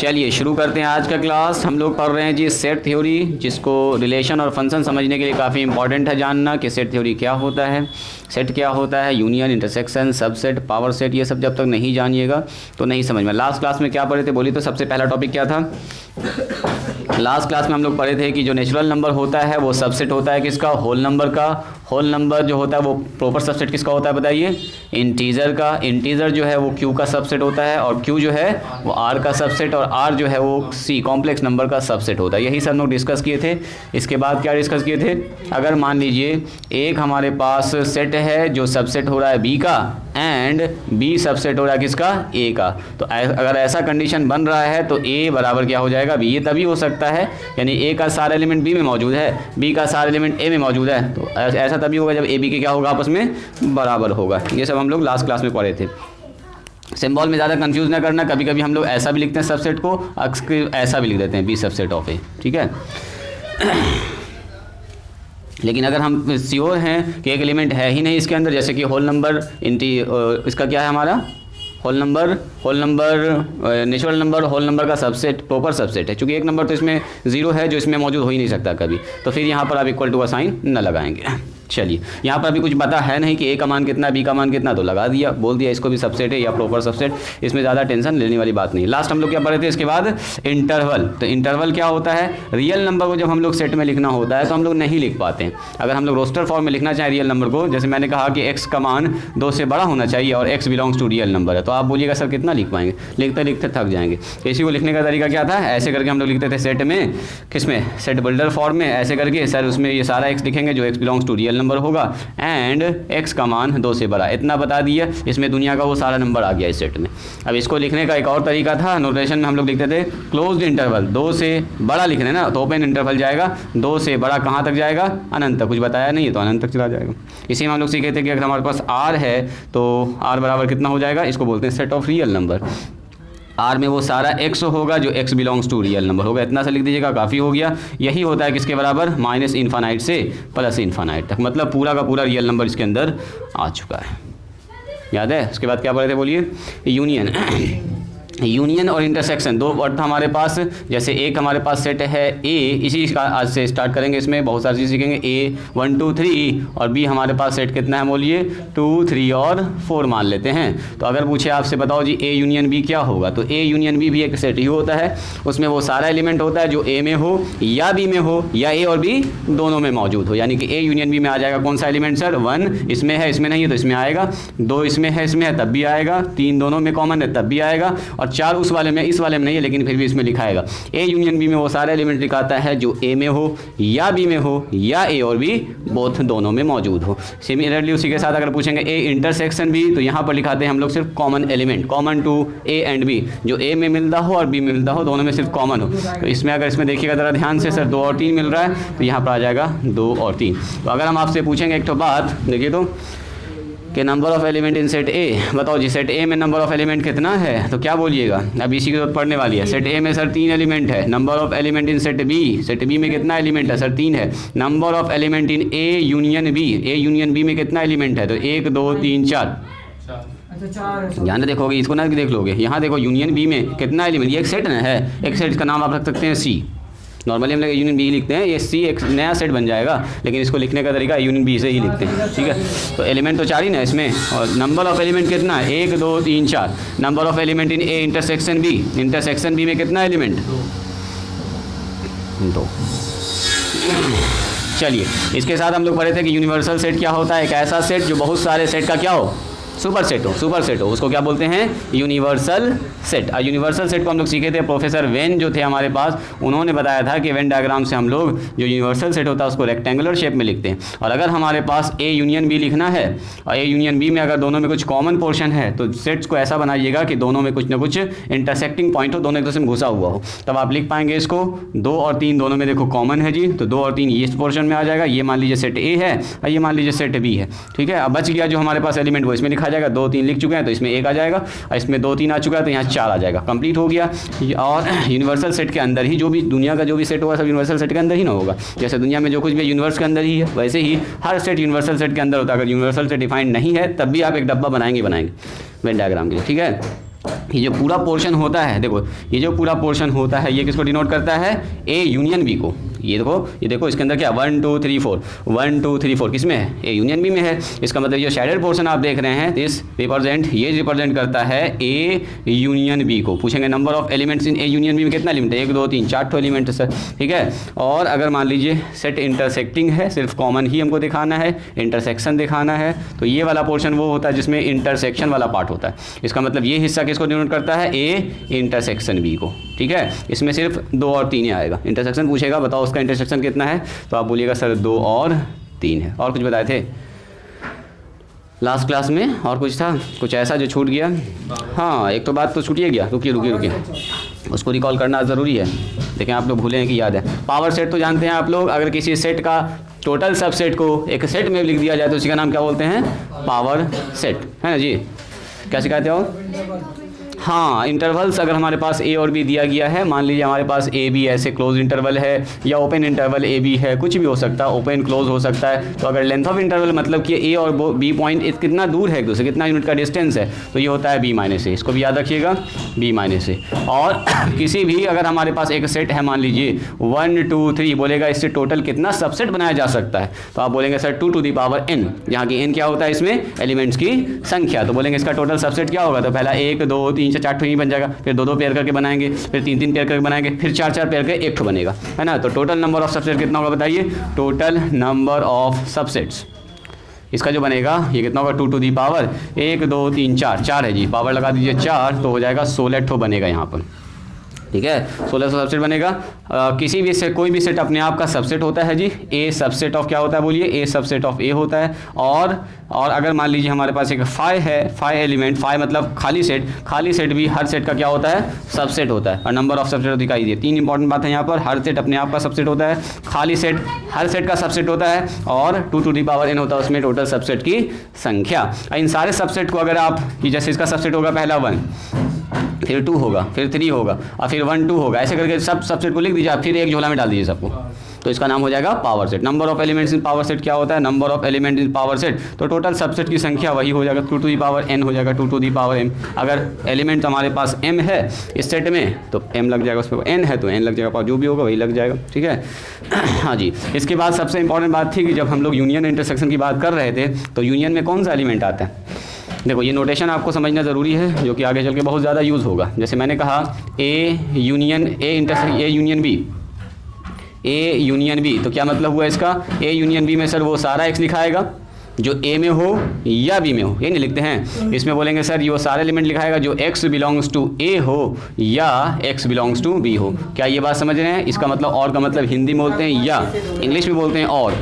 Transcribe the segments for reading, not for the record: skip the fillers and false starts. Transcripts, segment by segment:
चलिए शुरू करते हैं आज का क्लास। हम लोग पढ़ रहे हैं जी सेट थ्योरी, जिसको रिलेशन और फंक्शन समझने के लिए काफ़ी इंपॉर्टेंट है जानना कि सेट थ्योरी क्या होता है, सेट क्या होता है, union, intersection, subset, power set, ये सब जब तक नहीं जानिएगा तो नहीं समझ में। लास्ट क्लास में क्या पढ़े थे बोलिए तो सबसे पहला टॉपिक क्या था? लास्ट क्लास में हम लोग पढ़े थे कि जो नेचुरल नंबर होता है वो सबसेट होता है किसका? होल नंबर का। होल नंबर जो होता है वो प्रॉपर सबसेट किसका होता है बताइए? इंटीजर का। इंटीजर जो है वो क्यू का सबसेट होता है और क्यू जो है वो आर का सबसेट और आर जो है वो सी कॉम्प्लेक्स नंबर का सबसेट होता है। यही सब लोग डिस्कस किए थे। इसके बाद क्या डिस्कस किए थे? अगर मान लीजिए एक हमारे पास सेट है जो सबसेट हो रहा है बी का एंड बी सबसेट हो रहा है किसका? ए का, तो अगर ऐसा कंडीशन बन रहा है तो ए बराबर क्या हो जाएगा? बी। ये तभी हो सकता है, यानी ए का सारा एलिमेंट बी में मौजूद है, बी का सारा एलिमेंट ए में मौजूद है, तो ऐसा तभी होगा जब ए बी के क्या होगा? आपस में बराबर होगा। ये सब हम लोग लास्ट क्लास में पढ़े थे। सिंबल में ज़्यादा कंफ्यूज ना करना, कभी कभी हम लोग ऐसा भी लिखते हैं सबसेट को, अक्सर ऐसा भी लिख देते हैं बी सबसेट ऑफ ए, ठीक है। लेकिन अगर हम श्योर हैं कि एक एलिमेंट है ही नहीं इसके अंदर, जैसे कि होल नंबर इसका क्या है हमारा? Whole number natural number whole number का सबसेट प्रॉपर सबसेट है। चूँकि एक नंबर तो इसमें ज़ीरो है जो इसमें मौजूद हो ही नहीं सकता कभी, तो फिर यहाँ पर आप इक्वल टू का साइन न लगाएंगे। चलिए यहाँ पर अभी कुछ पता है नहीं कि ए का मान कितना, बी का मान कितना, तो लगा दिया, बोल दिया इसको भी सबसेट है या प्रॉपर सबसेट। इसमें ज़्यादा टेंशन लेने वाली बात नहीं। लास्ट हम लोग क्या पढ़े थे? इसके बाद इंटरवल। तो इंटरवल क्या होता है? रियल नंबर को जब हम लोग सेट में लिखना होता है तो हम लोग नहीं लिख पाते हैं। अगर हम लोग रोस्टर फॉर्म में लिखना चाहें रियल नंबर को, जैसे मैंने कहा कि एक्स का मान 2 से बड़ा होना चाहिए और x belongs to real number है, तो आप बोलिएगा सर कितना लिख पाएंगे? लिखते लिखते थक जाएंगे। इसी को लिखने का तरीका क्या था? ऐसे करके हम लोग लिखते थे सेट में, किसमें? सेट बिल्डर फॉर्म में। ऐसे करके सर उसमें ये सारा एक्स लिखेंगे जो x belongs to real number होगा एंड एक्स का मान 2 से बड़ा, इतना बता दिया। इसमें दुनिया का वो सारा नंबर आ गया इस सेट में। अब इसको लिखने का एक और तरीका था, नोटेशन में हम लोग लिखते थे क्लोज्ड इंटरवल, 2 से बड़ा लिखने ना, तो ओपन इंटरवल जाएगा, 2 से बड़ा कहाँ तक जाएगा? अनंत तक। कुछ बताया नहीं है तो अनंत तक चला जाएगा। इसी में हम लोग सीखे थे कि अगर हमारे पास आर है तो आर बराबर कितना हो जाएगा? इसको बोलते हैं set of real number. R में वो सारा एक्स होगा जो x belongs to real number होगा। इतना सा लिख दीजिएगा, काफ़ी हो गया। यही होता है किसके बराबर? माइनस इन्फानाइट से प्लस इन्फानाइट तक, मतलब पूरा का पूरा रियल नंबर इसके अंदर आ चुका है। याद है? उसके बाद क्या पढ़े थे बोलिए? यूनियन। यूनियन और इंटरसेक्शन दो वर्ड था हमारे पास। जैसे एक हमारे पास सेट है ए, इसी का आज से स्टार्ट करेंगे, इसमें बहुत सारी चीज़ सीखेंगे। ए 1 2 3 और बी हमारे पास सेट कितना है बोलिए? 2 3 और 4 मान लेते हैं। तो अगर पूछे आपसे बताओ जी ए यूनियन बी क्या होगा, तो ए यूनियन बी भी एक सेट ही होता है। उसमें वो सारा एलिमेंट होता है जो ए में हो या बी में हो या ए और बी दोनों में मौजूद हो। यानी कि ए यूनियन बी में आ जाएगा कौन सा एलिमेंट सर? 1 इसमें है, इसमें नहीं है तो इसमें आएगा, 2 इसमें है, इसमें है तब भी आएगा, 3 दोनों में कॉमन है तब भी आएगा, और 4 उस वाले में, इस वाले में नहीं है लेकिन फिर भी इसमें लिखाएगा। ए यूनियन बी में वो सारे एलिमेंट लिखाता है जो ए में हो या बी में हो या ए और बी बोथ दोनों में मौजूद हो। सिमिलरली उसी के साथ अगर पूछेंगे ए इंटरसेक्शन बी, तो यहाँ पर लिखाते हैं हम लोग सिर्फ common element, common to A and B, जो ए में मिलता हो और बी में मिलता हो, दोनों में सिर्फ कॉमन हो। तो इसमें अगर इसमें देखिएगा ज़रा ध्यान से, सर 2 और 3 मिल रहा है तो यहाँ पर आ जाएगा 2 और 3। तो अगर हम आपसे पूछेंगे एक तो बात देखिए तो कि number of element in set ए, बताओ जी सेट ए में नंबर ऑफ एलिमेंट कितना है, तो क्या बोलिएगा? अब इसी की जरूरत पड़ने वाली है। सेट ए में सर 3 एलिमेंट है। Number of element in set B में कितना एलिमेंट है? सर 3 है। Number of element in A union B में कितना एलिमेंट है? तो 1 2 3 4। ध्यान से देखोगे, इसको ना देख लोगे। यहाँ देखो यूनियन बी में कितना एलिमेंट, ये एक सेट ना है, एक सेट का नाम आप रख सकते हैं सी। नॉर्मली हम लोग यूनियन बी लिखते हैं, ये सी एक नया सेट बन जाएगा, लेकिन इसको लिखने का तरीका यूनियन बी से ही लिखते हैं, ठीक है। तो एलिमेंट तो 4 ही ना इसमें, और नंबर ऑफ एलिमेंट कितना है? 1 2 3 4। Number of element in A intersection B में कितना एलिमेंट? 2। चलिए इसके साथ हम लोग पढ़े थे कि यूनिवर्सल सेट क्या होता है? एक ऐसा सेट जो बहुत सारे सेट का क्या हो? सुपर सेट हो, उसको क्या बोलते हैं? Universal set. और यूनिवर्सल सेट को हम लोग सीखे थे, प्रोफेसर वेन जो थे हमारे पास, उन्होंने बताया था कि वेन डायग्राम से हम लोग जो यूनिवर्सल सेट होता है उसको रेक्टेंगुलर शेप में लिखते हैं। और अगर हमारे पास ए यूनियन बी लिखना है और ए यूनियन बी में अगर दोनों में कुछ कॉमन पोर्शन है, तो सेट्स को ऐसा बनाइएगा कि दोनों में कुछ ना कुछ इंटरसेक्टिंग पॉइंट हो, दोनों एक दूसरे में घुसा हुआ हो, तब आप लिख पाएंगे इसको। 2 और 3 दोनों में देखो कॉमन है जी, तो 2 और 3 ये इस पोर्शन में आ जाएगा। ये मान लीजिए सेट ए है और ये मान लीजिए सेट बी है, ठीक है। अब बच गया जो हमारे पास एलिमेंट वो इसमें लिखा जाएगा। 2 3 लिख चुके हैं तो इसमें 1 आ जाएगा, और इसमें 2 3 आ चुका है तो यहाँ 4 आ जाएगा। कंप्लीट हो गया। और यूनिवर्सल सेट के अंदर ही जो भी दुनिया का जो भी सेट होगा सब यूनिवर्सल सेट के अंदर ही ना होगा। जैसे दुनिया में जो कुछ भी यूनिवर्स के अंदर ही है, वैसे ही हर सेट यूनिवर्सल सेट के अंदर होता है। अगर यूनिवर्सल सेट डिफाइंड नहीं है तब भी आप एक डब्बा बनाएंगे वेन डायग्राम के लिए, ठीक है। ये जो पूरा पोर्शन होता है, देखो ये जो पूरा पोर्शन होता है ये किसको डिनोट करता है? ए यूनियन बी को। ये देखो इसके अंदर क्या 1 2 3 4 1 2 3 4 किस में है? ए यूनियन बी में है। इसका मतलब ये शेडेड पोर्शन आप देख रहे हैं दिस रिप्रेजेंट, ये रिप्रेजेंट करता है ए यूनियन बी को। पूछेंगे number of elements in A union B में कितना एलिमेंट है? 1 2 3 4 एलिमेंट है सर, ठीक है। और अगर मान लीजिए सेट इंटरसेक्टिंग है, सिर्फ कॉमन ही हमको दिखाना है, इंटरसेक्शन दिखाना है, तो ये वाला पोर्शन वो होता है जिसमें इंटरसेक्शन वाला पार्ट होता है। इसका मतलब ये हिस्सा किसको डिनोट करता है? ए इंटरसेक्शन बी को, ठीक है। इसमें सिर्फ 2 और 3 ही आएगा। इंटरसेक्शन पूछेगा, बताओ उसका इंटरसेक्शन कितना है, तो आप बोलिएगा सर 2 और 3 है। और कुछ बताए थे लास्ट क्लास में? और कुछ था कुछ ऐसा जो छूट गया? हाँ, एक तो बात तो छूटिए गया, रुकिए उसको रिकॉल करना ज़रूरी है। देखें आप लोग भूले हैं कि याद है। पावर सेट तो जानते हैं आप लोग, अगर किसी सेट का टोटल सबसेट को एक सेट में लिख दिया जाए तो उसी का नाम क्या बोलते हैं? पावर सेट, है ना जी। क्या सिखाते हो? हाँ, इंटरवल्स अगर हमारे पास ए और बी दिया गया है, मान लीजिए हमारे पास ए बी ऐसे क्लोज इंटरवल है या ओपन इंटरवल ए बी है, कुछ भी हो सकता है, ओपन क्लोज हो सकता है। तो अगर लेंथ ऑफ इंटरवल मतलब कि ए और बी पॉइंट कितना दूर है एक दूसरे, कितना यूनिट का डिस्टेंस है, तो ये होता है बी माइनस ए। इसको भी याद रखिएगा, बी माइनस ए। और किसी भी अगर हमारे पास एक सेट है, मान लीजिए 1 2 3, बोलेगा इससे टोटल कितना सबसेट बनाया जा सकता है, तो आप बोलेंगे sir 2 to the power n, जहाँ की n क्या होता है इसमें? एलिमेंट्स की संख्या। तो बोलेंगे इसका टोटल सबसेट क्या होगा, तो पहला 1 2 3 4 ठो ही बन जाएगा, फिर 2 2 पेयर करके बनाएंगे, फिर 3 3 पेयर करके बनाएंगे, फिर 4 4 पेयर करके एक ठो बनेगा, है ना। तो टोटल नंबर ऑफ सबसेट कितना होगा बताइए? टोटल नंबर ऑफ सबसेट्स इसका जो बनेगा ये कितना होगा? 2 टू दी पावर 1 2 3 4 है जी, पावर लगा दीजिए 4, तो हो जाएगा 16 ठो बनेगा यहाँ पर, ठीक है। 16 सबसेट बनेगा। किसी भी सेट, कोई भी सेट अपने आप का सबसेट होता है जी। ए सबसेट ऑफ क्या होता है बोलिए? ए सबसेट ऑफ ए होता है। और अगर मान लीजिए हमारे पास एक फाई है, फाई एलिमेंट, फाई मतलब खाली सेट भी हर सेट का क्या होता है? सबसेट होता है। और नंबर ऑफ सबसेट दिखाई दिए। 3 इंपॉर्टेंट बात है यहाँ पर, हर सेट अपने आप का सबसेट होता है, खाली सेट हर सेट का सबसेट होता है, और 2 टू दी पावर n होता है उसमें टोटल सबसेट की संख्या। इन सारे सबसेट को अगर आप, जैसे इसका सबसेट होगा पहला 1, फिर 2 होगा, फिर 3 होगा, और फिर 1 2 होगा, ऐसे करके सब सबसेट को लिख दीजिए आप, फिर एक झोला में डाल दीजिए सबको, तो इसका नाम हो जाएगा power set. Number of elements in power set क्या होता है? Number of element in power set, तो टोटल सबसेट की संख्या वही हो जाएगा 2 टू दी पावर n हो जाएगा, 2 टू दी पावर m। अगर एलिमेंट हमारे पास m है इस सेट में तो m लग जाएगा, उस पर n है तो n लग जाएगा, जो भी होगा वही लग जाएगा, ठीक है। हाँ जी। इसके बाद सबसे इंपॉर्टेंट बात थी कि जब हम लोग यूनियन इंटरसेक्शन की बात कर रहे थे तो यूनियन में कौन सा एलिमेंट आता है? देखो ये नोटेशन आपको समझना ज़रूरी है, जो कि आगे चल के बहुत ज़्यादा यूज़ होगा। जैसे मैंने कहा ए यूनियन बी, तो क्या मतलब हुआ इसका? ए यूनियन बी में सर वो सारा एक्स लिखाएगा जो ए में हो या बी में हो, ये नहीं लिखते हैं। इसमें बोलेंगे सर ये वो सारे एलिमेंट लिखाएगा जो x बिलोंग्स टू ए हो या x बिलोंग्स टू बी हो। क्या ये बात समझ रहे हैं? इसका मतलब और का मतलब हिंदी में बोलते हैं या, इंग्लिश में बोलते हैं और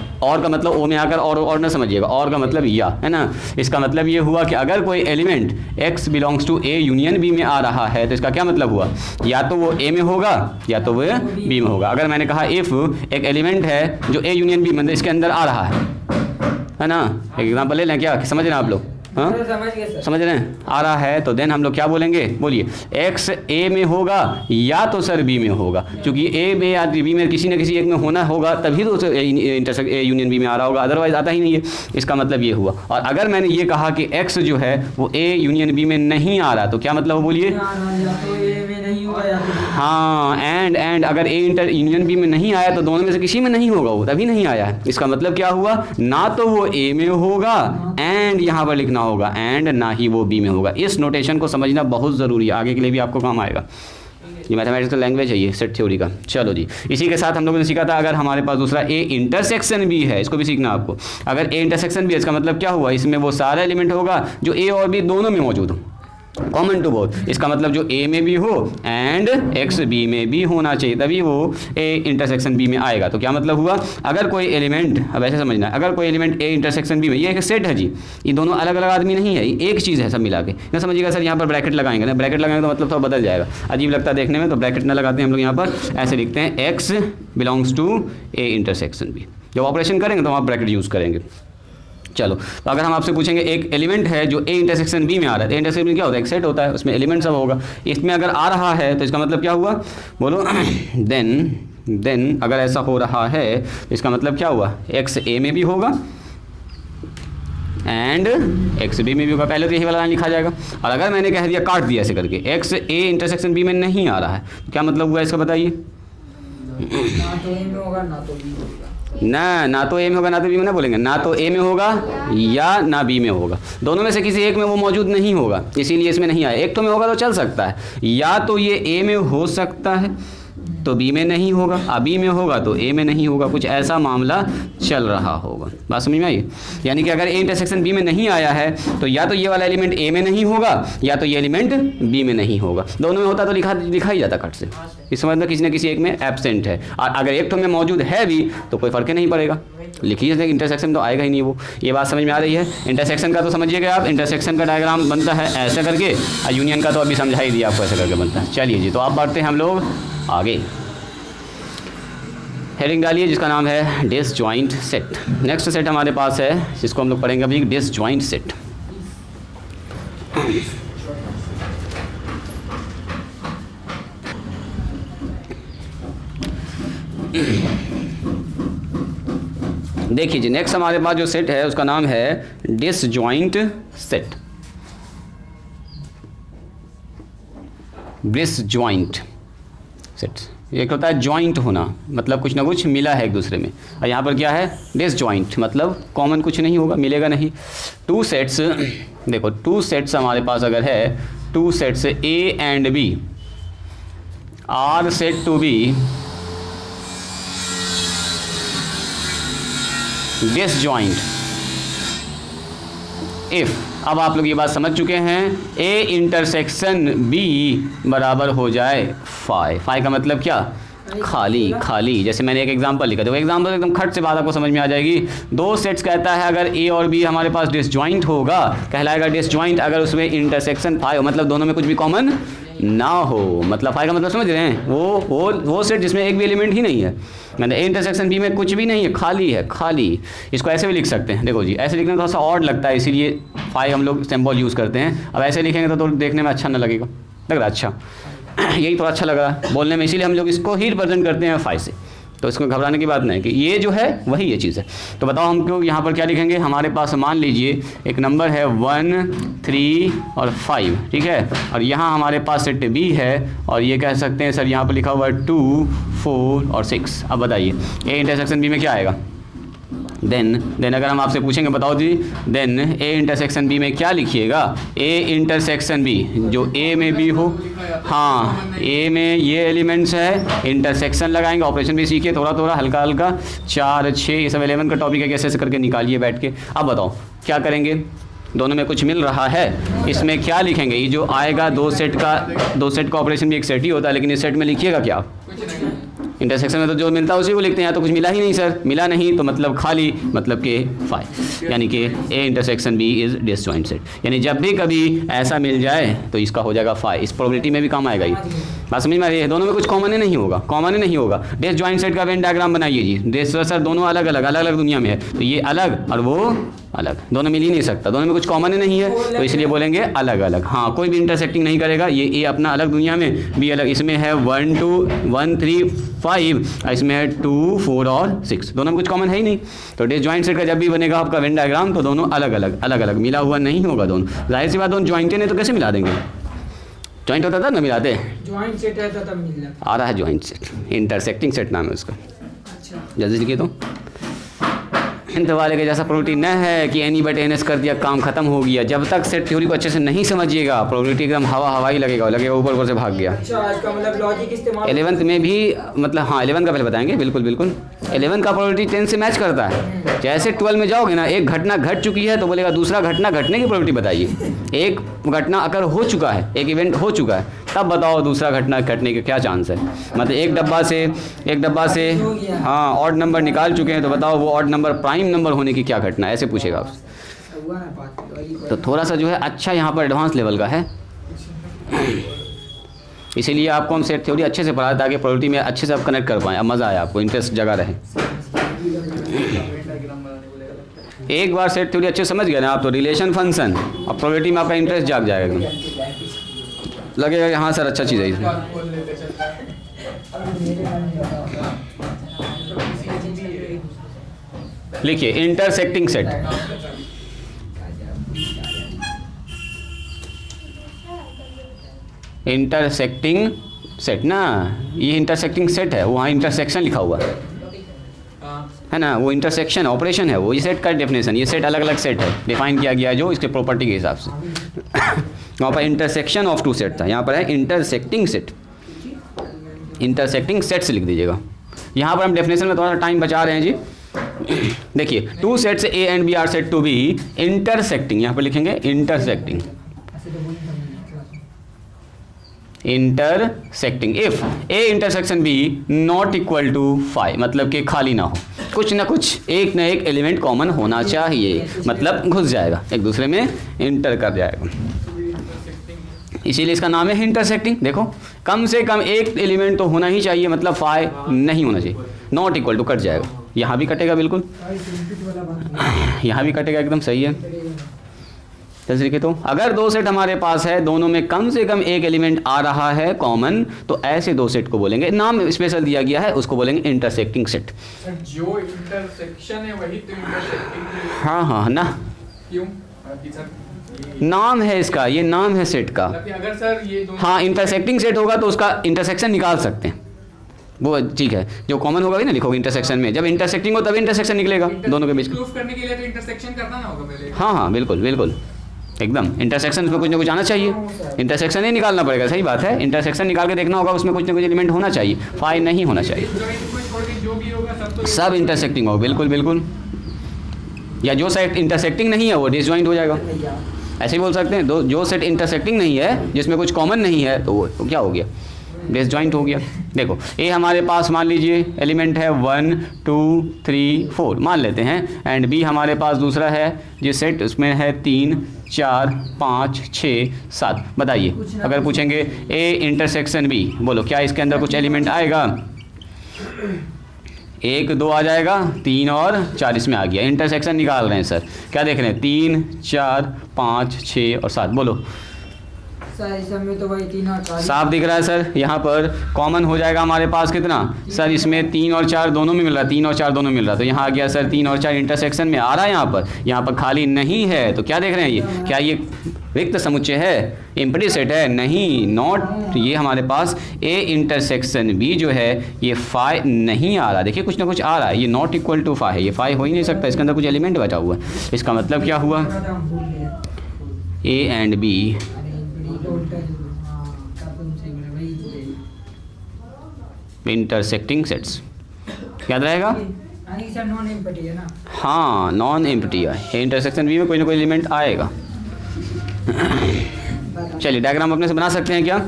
का मतलब ओ में आकर और ना समझिएगा, और का मतलब या, है ना। इसका मतलब ये हुआ कि अगर कोई element x belongs to A union B में आ रहा है तो इसका क्या मतलब हुआ? या तो वो ए में होगा या तो वो बी में होगा। अगर मैंने कहा इफ़ एक एलिमेंट है जो ए यूनियन बी मतलब इसके अंदर आ रहा है ना, एक एग्जाम्पल ले लें, क्या समझ रहे हैं आप लोग? हाँ समझ रहे हैं? आ रहा है तो देन हम लोग क्या बोलेंगे? बोलिए x ए में होगा या तो सर बी में होगा, क्योंकि ए में या बी में किसी न किसी एक में होना होगा तभी तो इंटरसेक्ट ए यूनियन बी में आ रहा होगा, अदरवाइज आता ही नहीं है। इसका मतलब ये हुआ। और अगर मैंने ये कहा कि x जो है वो ए यूनियन बी में नहीं आ रहा तो क्या मतलब बोलिए? हाँ, एंड अगर ए यूनियन बी में नहीं आया तो दोनों में से किसी में नहीं होगा, वो तभी नहीं आया है। इसका मतलब क्या हुआ? ना तो वो ए में होगा एंड यहाँ पर लिखना होगा एंड, ना ही वो बी में होगा। इस नोटेशन को समझना बहुत ज़रूरी है, आगे के लिए भी आपको काम आएगा। ये मैथमेटिक्स लैंग्वेज है ये सेट थ्योरी का। चलो जी, इसी के साथ हम लोगों ने सीखा था अगर हमारे पास दूसरा ए इंटरसेक्शन भी है, इसको भी सीखना आपको। अगर ए इंटरसेक्शन भी है इसका मतलब क्या हुआ? इसमें वो सारा एलिमेंट होगा जो ए और बी दोनों में मौजूद हो, कॉमन टू बोथ। इसका मतलब जो ए में भी हो एंड एक्स बी में भी होना चाहिए, तभी वो ए इंटरसेक्शन बी में आएगा। तो क्या मतलब हुआ? अगर कोई एलिमेंट, अब ऐसे समझना, अगर कोई एलिमेंट ए इंटरसेक्शन बी में, ये एक सेट है जी, ये दोनों अलग अलग आदमी नहीं है, एक चीज़ है सब मिला के। ना समझिएगा सर यहाँ पर ब्रैकेट लगाएंगे ना, ब्रैकेट लगाएंगे तो मतलब थोड़ा बदल जाएगा, अजीब लगता है देखने में, तो ब्रैकेट ना लगाते हैं हम लोग यहाँ पर, ऐसे लिखते हैं x belongs to A intersection B. जब ऑपरेशन करेंगे तो आप ब्रैकेट यूज़ करेंगे। चलो, तो अगर हम आपसे पूछेंगे एक एलिमेंट है जो ए इंटरसेक्शन बी में आ रहा है, ए इंटरसेक्शन में क्या होता है? एक सेट होता है, उसमें एलिमेंट सब होगा। इसमें अगर आ रहा है तो इसका मतलब क्या हुआ? बोलो देन अगर ऐसा हो रहा है तो इसका मतलब क्या हुआ? एक्स ए में भी होगा एंड एक्स बी में भी होगा। पहले तो यही वाला लाइन लिखा जाएगा। और अगर मैंने कह दिया, काट दिया ऐसे करके, एक्स ए इंटरसेक्शन बी में नहीं आ रहा है, तो क्या मतलब हुआ इसका बताइए? ना तो ए में होगा ना तो बी होगा। ना तो ए में होगा ना तो बी में ना बोलेंगे, ना तो ए में होगा या ना बी में होगा, दोनों में से किसी एक में वो मौजूद नहीं होगा, इसीलिए इसमें नहीं आया। एक तो में होगा तो चल सकता है, या तो ये ए में हो सकता है तो बी में नहीं होगा, और बी में होगा तो ए में नहीं होगा, कुछ ऐसा मामला चल रहा होगा। बात समझ में आई? यानी कि अगर ए इंटरसेक्शन बी में नहीं आया है तो या तो ये वाला एलिमेंट ए में नहीं होगा या तो ये एलिमेंट बी में नहीं होगा। दोनों में होता तो लिखा ही जाता कट से। इस मतलब किसी न किसी एक में एब्सेंट है, और अगर एक तो में मौजूद है भी तो कोई फर्क ही नहीं पड़ेगा, लिखिए, लेकिन इंटरसेक्शन तो आएगा ही नहीं वो। ये बात समझ में आ रही है? इंटरसेक्शन का तो समझिएगा आप, इंटरसेक्शन का डायग्राम बनता है ऐसे करके, और यूनियन का तो अभी समझा ही दिया आपको, ऐसे करके बनता है। चलिए जी, तो आप बढ़ते हैं हम लोग आगे। हेडिंग डालिए जिसका नाम है डिसजॉइंट सेट। नेक्स्ट सेट हमारे पास है जिसको हम लोग पढ़ेंगे अभी, डिसजॉइंट सेट। देखिए जी, नेक्स्ट हमारे पास जो सेट है उसका नाम है डिसजॉइंट सेट। डिसजॉइंट सेट, एक होता है जॉइंट होना, मतलब कुछ ना कुछ मिला है एक दूसरे में, और यहाँ पर क्या है डिसजॉइंट, मतलब कॉमन कुछ नहीं होगा, मिलेगा नहीं। टू सेट्स, देखो टू सेट्स हमारे पास अगर है, two sets A and B are said to be disjoint if, अब आप लोग ये बात समझ चुके हैं, ए इंटरसेक्शन बी बराबर हो जाए फाई। फाई का मतलब क्या? खाली। खाली, जैसे मैंने एक एग्जांपल लिखा, देखो एग्जांपल एकदम खट से बात आपको समझ में आ जाएगी। दो सेट्स कहता है अगर ए और बी हमारे पास डिसजॉइंट होगा, कहलाएगा डिसजॉइंट अगर उसमें इंटरसेक्शन फाई हो, मतलब दोनों में कुछ भी कॉमन ना हो। मतलब फाई का मतलब समझ रहे हैं? वो सेट जिसमें एक भी एलिमेंट ही नहीं है, मतलब ए इंटरसेक्शन बी में कुछ भी नहीं है, खाली है, खाली। इसको ऐसे भी लिख सकते हैं, देखो जी, ऐसे लिखने में थोड़ा सा ऑड लगता है, इसीलिए फाई हम लोग सिंबल यूज़ करते हैं। अब ऐसे लिखेंगे तो देखने में अच्छा ना लगेगा, लग रहा अच्छा यही थोड़ा अच्छा लग रहा है बोलने में, इसीलिए हम लोग इसको ही रिप्रेजेंट करते हैं फाई से। तो इसको घबराने की बात नहीं कि ये जो है वही ये चीज़ है। तो बताओ हमको यहाँ पर क्या लिखेंगे? हमारे पास मान लीजिए एक नंबर है 1, 3 और 5, ठीक है, और यहाँ हमारे पास सेट बी है, और ये कह सकते हैं सर यहाँ पर लिखा हुआ है 2, 4 और 6। अब बताइए ए इंटरसेक्शन बी में क्या आएगा? देन अगर हम आपसे पूछेंगे बताओ जी, देन ए इंटरसेक्शन बी में क्या लिखिएगा? ए इंटरसेक्शन बी जो ए में भी हो, हाँ ए में ये एलिमेंट्स है, इंटरसेक्शन लगाएंगे, ऑपरेशन भी सीखिए थोड़ा थोड़ा हल्का हल्का, 4, 6 ये सब 11 का टॉपिक है, कैसे करके निकालिए बैठ के। अब बताओ क्या करेंगे? दोनों में कुछ मिल रहा है, इसमें क्या लिखेंगे? ये जो आएगा दो सेट का ऑपरेशन भी एक सेट ही होता है, लेकिन इस सेट में लिखिएगा क्या? इंटरसेक्शन में तो जो मिलता है उसी को लिखते हैं, या तो कुछ मिला ही नहीं सर, मिला नहीं तो मतलब खाली, मतलब कि फाई, यानी कि A intersection B is disjoint set. यानी जब भी कभी ऐसा मिल जाए तो इसका हो जाएगा फाई। इस प्रोबेबिलिटी में भी काम आएगा ये, बात समझ में आ रही है? दोनों में कुछ कॉमन ही नहीं होगा, कॉमन ही नहीं होगा। डिसजॉइंट सेट का वेन डायग्राम बनाइए जी, सर दोनों अलग अलग दुनिया में है, तो ये अलग और वो अलग, दोनों मिल ही नहीं सकता, दोनों में कुछ कॉमन ही नहीं है, तो इसलिए बोलेंगे अलग अलग। हाँ, कोई भी इंटरसेक्टिंग नहीं करेगा, ये ए अपना अलग दुनिया में, बी अलग। इसमें है 1, 2, 1, 3, 5, इसमें है 2, 4 और 6, दोनों में कुछ कॉमन है ही नहीं। तो डिसजॉइंट सेट का जब भी बनेगा आपका वेन डायग्राम तो दोनों अलग अलग मिला हुआ नहीं होगा दोनों। जाहिर सी बात, दोनों ज्वाइंट नहीं तो कैसे मिला देंगे? ज्वाइंट होता था ना, मिलाते ज्वाइंट सेट है तब मिल जाता। आ रहा है ज्वाइंट सेट, इंटरसेक्टिंग सेट नाम है उसका। अच्छा, जल्दी लिखिए तो। इंट वाले के जैसा प्रोबेबिलिटी न है कि एनी बट एन एस कर दिया, काम खत्म हो गया। जब तक सेट थ्योरी को अच्छे से नहीं समझिएगा प्रोबेबिलिटी एकदम हवा ही लगेगा ऊपर से भाग गया। अच्छा, इसका मतलब लॉजिक इस्तेमाल 11th में भी, मतलब हाँ 11 का पहले बताएंगे, बिल्कुल 11 का प्रोबेबिलिटी 10 से मैच करता है। जैसे 12 में जाओगे ना, एक घटना घट चुकी है तो बोलेगा दूसरा घटना घटने की प्रोबेबिलिटी बताइए। एक घटना अगर हो चुका है, एक इवेंट हो चुका है, तब बताओ दूसरा घटना घटने के क्या चांस है। मतलब एक डब्बा से हाँ ऑड नंबर निकाल चुके हैं, तो बताओ वो ऑड नंबर प्राइम नंबर होने की क्या घटना है, ऐसे पूछेगा आपसे। तो थोड़ा सा जो है अच्छा यहाँ पर एडवांस लेवल का है, इसीलिए आपको हम सेट थ्योरी अच्छे से पढ़ा ताकि प्रोबेबिलिटी में अच्छे से आप कनेक्ट कर पाएँ। अब मज़ा आया आपको, इंटरेस्ट जगा रहे। एक बार सेट थ्योरी अच्छे समझ गए ना आप, तो रिलेशन फंक्शन और प्रोबेबिलिटी में आपका इंटरेस्ट जाग जाएगा एकदम, लगेगा कि हाँ सर अच्छा चीज़ है इसमें। लिखिए इंटरसेक्टिंग सेट, इंटरसेक्टिंग सेट ना, ये इंटरसेक्टिंग सेट है, वहाँ इंटरसेक्शन लिखा हुआ है ना, वो इंटरसेक्शन ऑपरेशन है वो, ये सेट का डेफिनेशन, ये सेट अलग अलग सेट है डिफाइन किया गया है जो इसके प्रॉपर्टी के हिसाब से। वहाँ पर इंटरसेक्शन ऑफ टू सेट था, यहाँ पर है इंटरसेक्टिंग सेट, इंटरसेक्टिंग सेट से लिख दीजिएगा। यहाँ पर हम डेफिनेशन में थोड़ा सा टाइम बचा रहे हैं जी। देखिए two sets A and B are said to be intersecting, यहाँ पर लिखेंगे intersecting, intersecting if A intersection B not equal to 5, मतलब कि खाली ना हो, कुछ ना कुछ एक ना एक एलिमेंट कॉमन होना चाहिए, मतलब घुस जाएगा एक दूसरे में, इंटर कर जाएगा, इसीलिए इसका नाम है इंटरसेक्टिंग। देखो कम से कम एक एलिमेंट तो होना ही चाहिए, मतलब 5 नहीं होना चाहिए, नॉट इक्वल टू कट जाएगा, यहाँ भी कटेगा बिल्कुल, यहाँ भी कटेगा, एकदम सही है। जैसे लिखे तो अगर दो सेट हमारे पास है, दोनों में कम से कम एक एलिमेंट आ रहा है कॉमन, तो ऐसे दो सेट को बोलेंगे, नाम स्पेशल दिया गया है, उसको बोलेंगे इंटरसेक्टिंग सेट। जो इंटरसेक्शन है वही तो इंटरसेक्टिंग। हाँ हाँ ना, क्यों? नाम है इसका, ये नाम है सेट का। अगर सर ये दोनों हाँ इंटरसेक्टिंग सेट होगा तो उसका इंटरसेक्शन निकाल सकते हैं, वो ठीक है, जो कॉमन होगा भी ना लिखोगे इंटरसेक्शन में, जब इंटरसेक्टिंग हो तभी इंटरसेक्शन निकलेगा दोनों के बीच। प्रूफ करने के लिए तो इंटरसेक्शन करना ना होगा पहले। हाँ हाँ बिल्कुल बिल्कुल एकदम, इंटरसेक्शन में कुछ ना कुछ आना चाहिए, इंटरसेक्शन ही निकालना पड़ेगा, सही बात है, इंटरसेक्शन निकाल के देखना होगा, उसमें कुछ ना कुछ एलिमेंट होना चाहिए, 5 नहीं होना चाहिए, जो भी होगा सब इंटरसेक्टिंग हो, बिल्कुल बिल्कुल, या जो सेट इंटरसेक्टिंग नहीं है वो डिसजॉइंट हो जाएगा, ऐसे ही बोल सकते हैं, जो सेट इंटरसेक्टिंग नहीं है, जिसमें कुछ कॉमन नहीं है, तो वो तो क्या हो गया, डिसजॉइंट हो गया। देखो ए हमारे पास मान लीजिए एलिमेंट है 1 2 3 4 मान लेते हैं, एंड बी हमारे पास दूसरा है जिस सेट उसमें है 3 4 5 6 7। बताइए अगर पूछेंगे ए इंटरसेक्शन बी, बोलो क्या इसके अंदर कुछ एलिमेंट आएगा? 1 2 आ जाएगा, 3 और 4 इसमें आ गया, इंटरसेक्शन निकाल रहे हैं सर, क्या देख रहे हैं 3 4 5 6 और 7, बोलो इसमें तो भाई 3 और 4 साफ दिख रहा है सर, यहाँ पर कॉमन हो जाएगा हमारे पास कितना सर, इसमें 3 और 4 दोनों में मिल रहा है, 3 और 4 दोनों मिल रहा है, तो यहाँ आ गया सर 3 और 4 इंटरसेक्शन में आ रहा है, यहाँ पर खाली नहीं है, तो क्या देख रहे हैं ये, क्या ये रिक्त समुच्चय है, एम्प्टी सेट है? नहीं, नॉट, ये हमारे पास ए इंटरसेक्शन बी जो है ये 5 नहीं आ रहा, देखिए कुछ ना कुछ आ रहा है, ये नॉट इक्वल टू 5 है, ये 5 हो ही नहीं सकता, इसके अंदर कुछ एलिमेंट बचा हुआ है, इसका मतलब क्या हुआ, ए एंड बी इंटरसेक्टिंग सेट्स, याद रहेगा? हाँ नॉन एम्प्टी है, इंटरसेक्शन बी में कोई ना कोई एलिमेंट आएगा। चलिए डायग्राम अपने से बना सकते हैं क्या?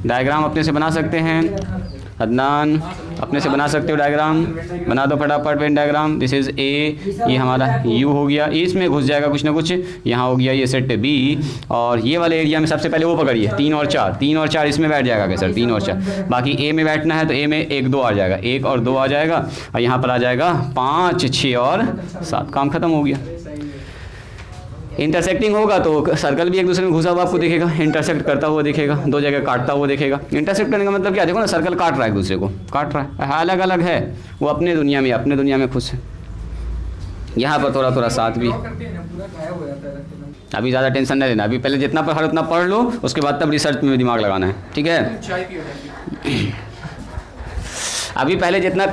डायग्राम अपने से बना सकते हैं, अदनान अपने से बना सकते हो डायग्राम, बना दो फटाफट Venn diagram. This is A, ये हमारा यू हो गया, इसमें घुस जाएगा कुछ ना कुछ, यहाँ हो गया ये सेट बी, और ये वाले एरिया में सबसे पहले वो पकड़िए 3 और 4, 3 और 4 इसमें बैठ जाएगा क्या सर? 3 और 4, बाकी ए में बैठना है तो ए में 1 2 आ जाएगा, 1 और 2 आ जाएगा, और यहाँ पर आ जाएगा 5 6 और 7, काम खत्म हो गया। इंटरसेक्टिंग होगा तो सर्कल भी एक दूसरे में घुसा हुआ आपको दिखेगा, इंटरसेक्ट करता हुआ दिखेगा, दो जगह काटता हुआ दिखेगा। इंटरसेक्ट करने का मतलब क्या, देखो ना सर्कल काट रहा है एक दूसरे को, काट रहा है, अलग अलग है, वो अपने दुनिया में खुश है। यहाँ पर थोड़ा थोड़ा साथ भी, अभी ज़्यादा टेंशन नहीं लेना, अभी पहले जितना पढ़ उतना पढ़ लो, उसके बाद तब रिसर्च में दिमाग लगाना है, ठीक है? अभी पहले जितना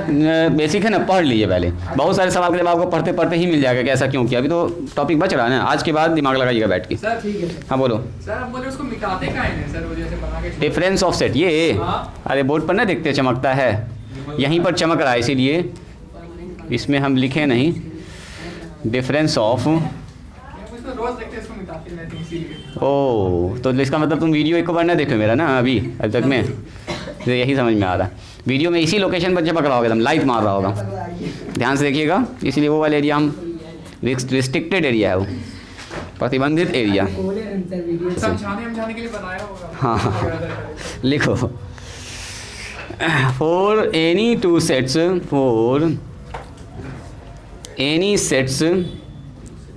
बेसिक है ना पढ़ लीजिए पहले, बहुत सारे सवाल के जवाब आपको पढ़ते पढ़ते ही मिल जाएगा कि ऐसा क्यों किया, अभी तो टॉपिक बच रहा है ना, आज के बाद दिमाग लगाइएगा बैठ के। सर ठीक है, हाँ बोलो सर आप बोले उसको मिटाते काहे हैं सर, वो जैसे बना के डिफरेंस ऑफ सेट, ये अरे बोर्ड पर ना देखते चमकता है, यहीं पर चमक रहा है, इसीलिए इसमें हम लिखे नहीं, डिफरेंस ऑफ, रोज देखते हैं इसको मिटाते रहते हैं इसीलिए। ओ तो इसका मतलब तुम वीडियो एक बार ना देखो मेरा ना अभी तक में, तो यही समझ में आ रहा है, वीडियो में इसी लोकेशन पर चमक रहा होगा, एकदम लाइट मार रहा होगा, ध्यान से देखिएगा, इसीलिए वो वाला एरिया हम रिस्ट्रिक्टेड एरिया है, वो प्रतिबंधित एरिया। समझाने के लिए बनाया होगा। हाँ लिखो, for any two sets, for any sets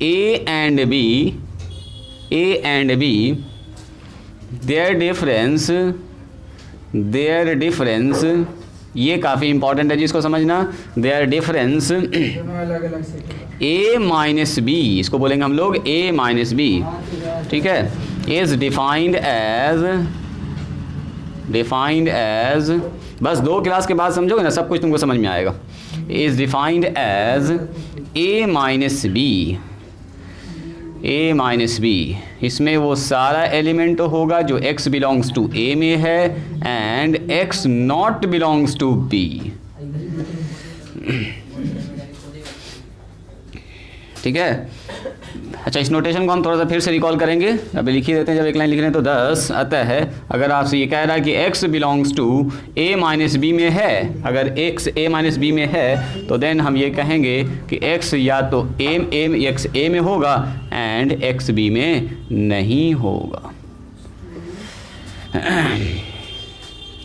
A and B, their difference, ये काफ़ी इंपॉर्टेंट है जिसको समझना, their difference A minus B, इसको बोलेंगे हम लोग ए माइनस बी, ठीक है, is defined as defined as, बस 2 क्लास के बाद समझोगे ना सब कुछ तुमको समझ में आएगा। Is defined as A minus B, A minus B, इसमें वो सारा एलिमेंट होगा जो x बिलोंग्स टू a में है and x not belongs to b। ठीक है। अच्छा, इस नोटेशन को हम थोड़ा सा फिर से रिकॉल करेंगे, अभी लिख ही देते हैं, जब एक लाइन लिख रहे हैं तो 10 अतः है। अगर आपसे ये कह रहा है कि x belongs to a minus B में है, अगर x a माइनस बी में है तो देन हम ये कहेंगे कि x या तो x a में होगा एंड x b में नहीं होगा।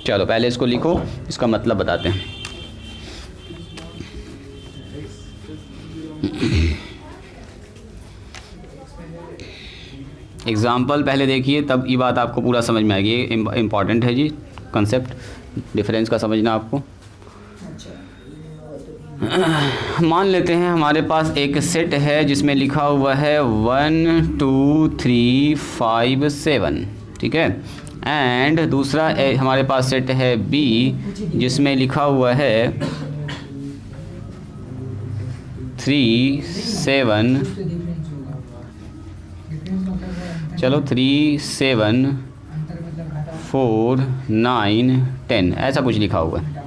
चलो पहले इसको लिखो, इसका मतलब बताते हैं। एग्ज़ाम्पल पहले देखिए, तब ये बात आपको पूरा समझ में आएगी। ये इम्पॉर्टेंट है जी, कंसेप्ट डिफरेंस का समझना आपको। मान लेते हैं हमारे पास एक सेट है जिसमें लिखा हुआ है 1 2 3 5 7, ठीक है। एंड दूसरा हमारे पास सेट है B जिसमें लिखा हुआ है 3 7, चलो 3 7 4 9 10 ऐसा कुछ लिखा हुआ है,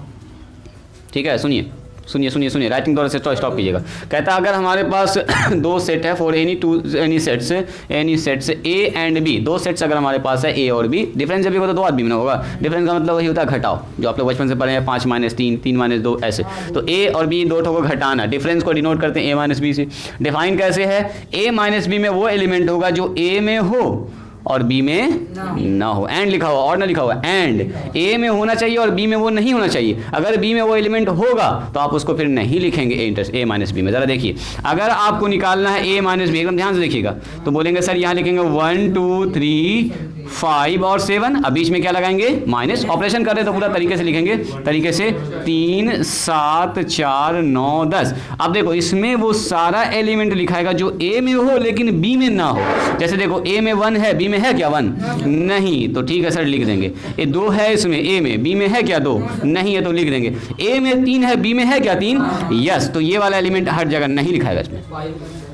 ठीक है। सुनिए सुनिए सुनिए सुनिए, राइटिंग द्वारा से स्टॉप कीजिएगा। कहता है अगर हमारे पास 2 सेट है for any sets A and B, 2 sets अगर हमारे पास है A और B, डिफरेंस जब भी होता है 2 आदमी में होगा। डिफरेंस का मतलब वही होता है घटाओ, जो आप लोग बचपन से पढ़े हैं 5 - 3 3 - 2 ऐसे। तो A और B 2 ठो को घटाना, डिफरेंस को डिनोट करते हैं A - B से। डिफाइन कैसे है, A - B में वो एलिमेंट होगा जो A में हो और B में ना हो। एंड लिखा हुआ और ना लिखा हुआ, एंड A में होना चाहिए और B में वो नहीं होना चाहिए। अगर B में वो एलिमेंट होगा तो आप उसको फिर नहीं लिखेंगे A माइनस B में। ज़रा देखिए, अगर आपको निकालना है A माइनस B, एकदम ध्यान से देखिएगा, तो बोलेंगे सर यहाँ लिखेंगे 1 2 3 5 और 7, अब बीच में क्या लगाएंगे, माइनस। ऑपरेशन कर रहे तो पूरा तरीके से लिखेंगे, तरीके से 3 7 4 9 10। अब देखो इसमें वो सारा एलिमेंट लिखाएगा जो A में हो लेकिन B में ना हो। जैसे देखो A में 1 है, B में है क्या 1? नहीं, तो ठीक है सर लिख देंगे। ये 2 है इसमें A में, B में है क्या 2? नहीं है, तो लिख देंगे। A में 3 है, B में है क्या 3? यस, तो ये वाला एलिमेंट हर जगह नहीं लिखाएगा इसमें।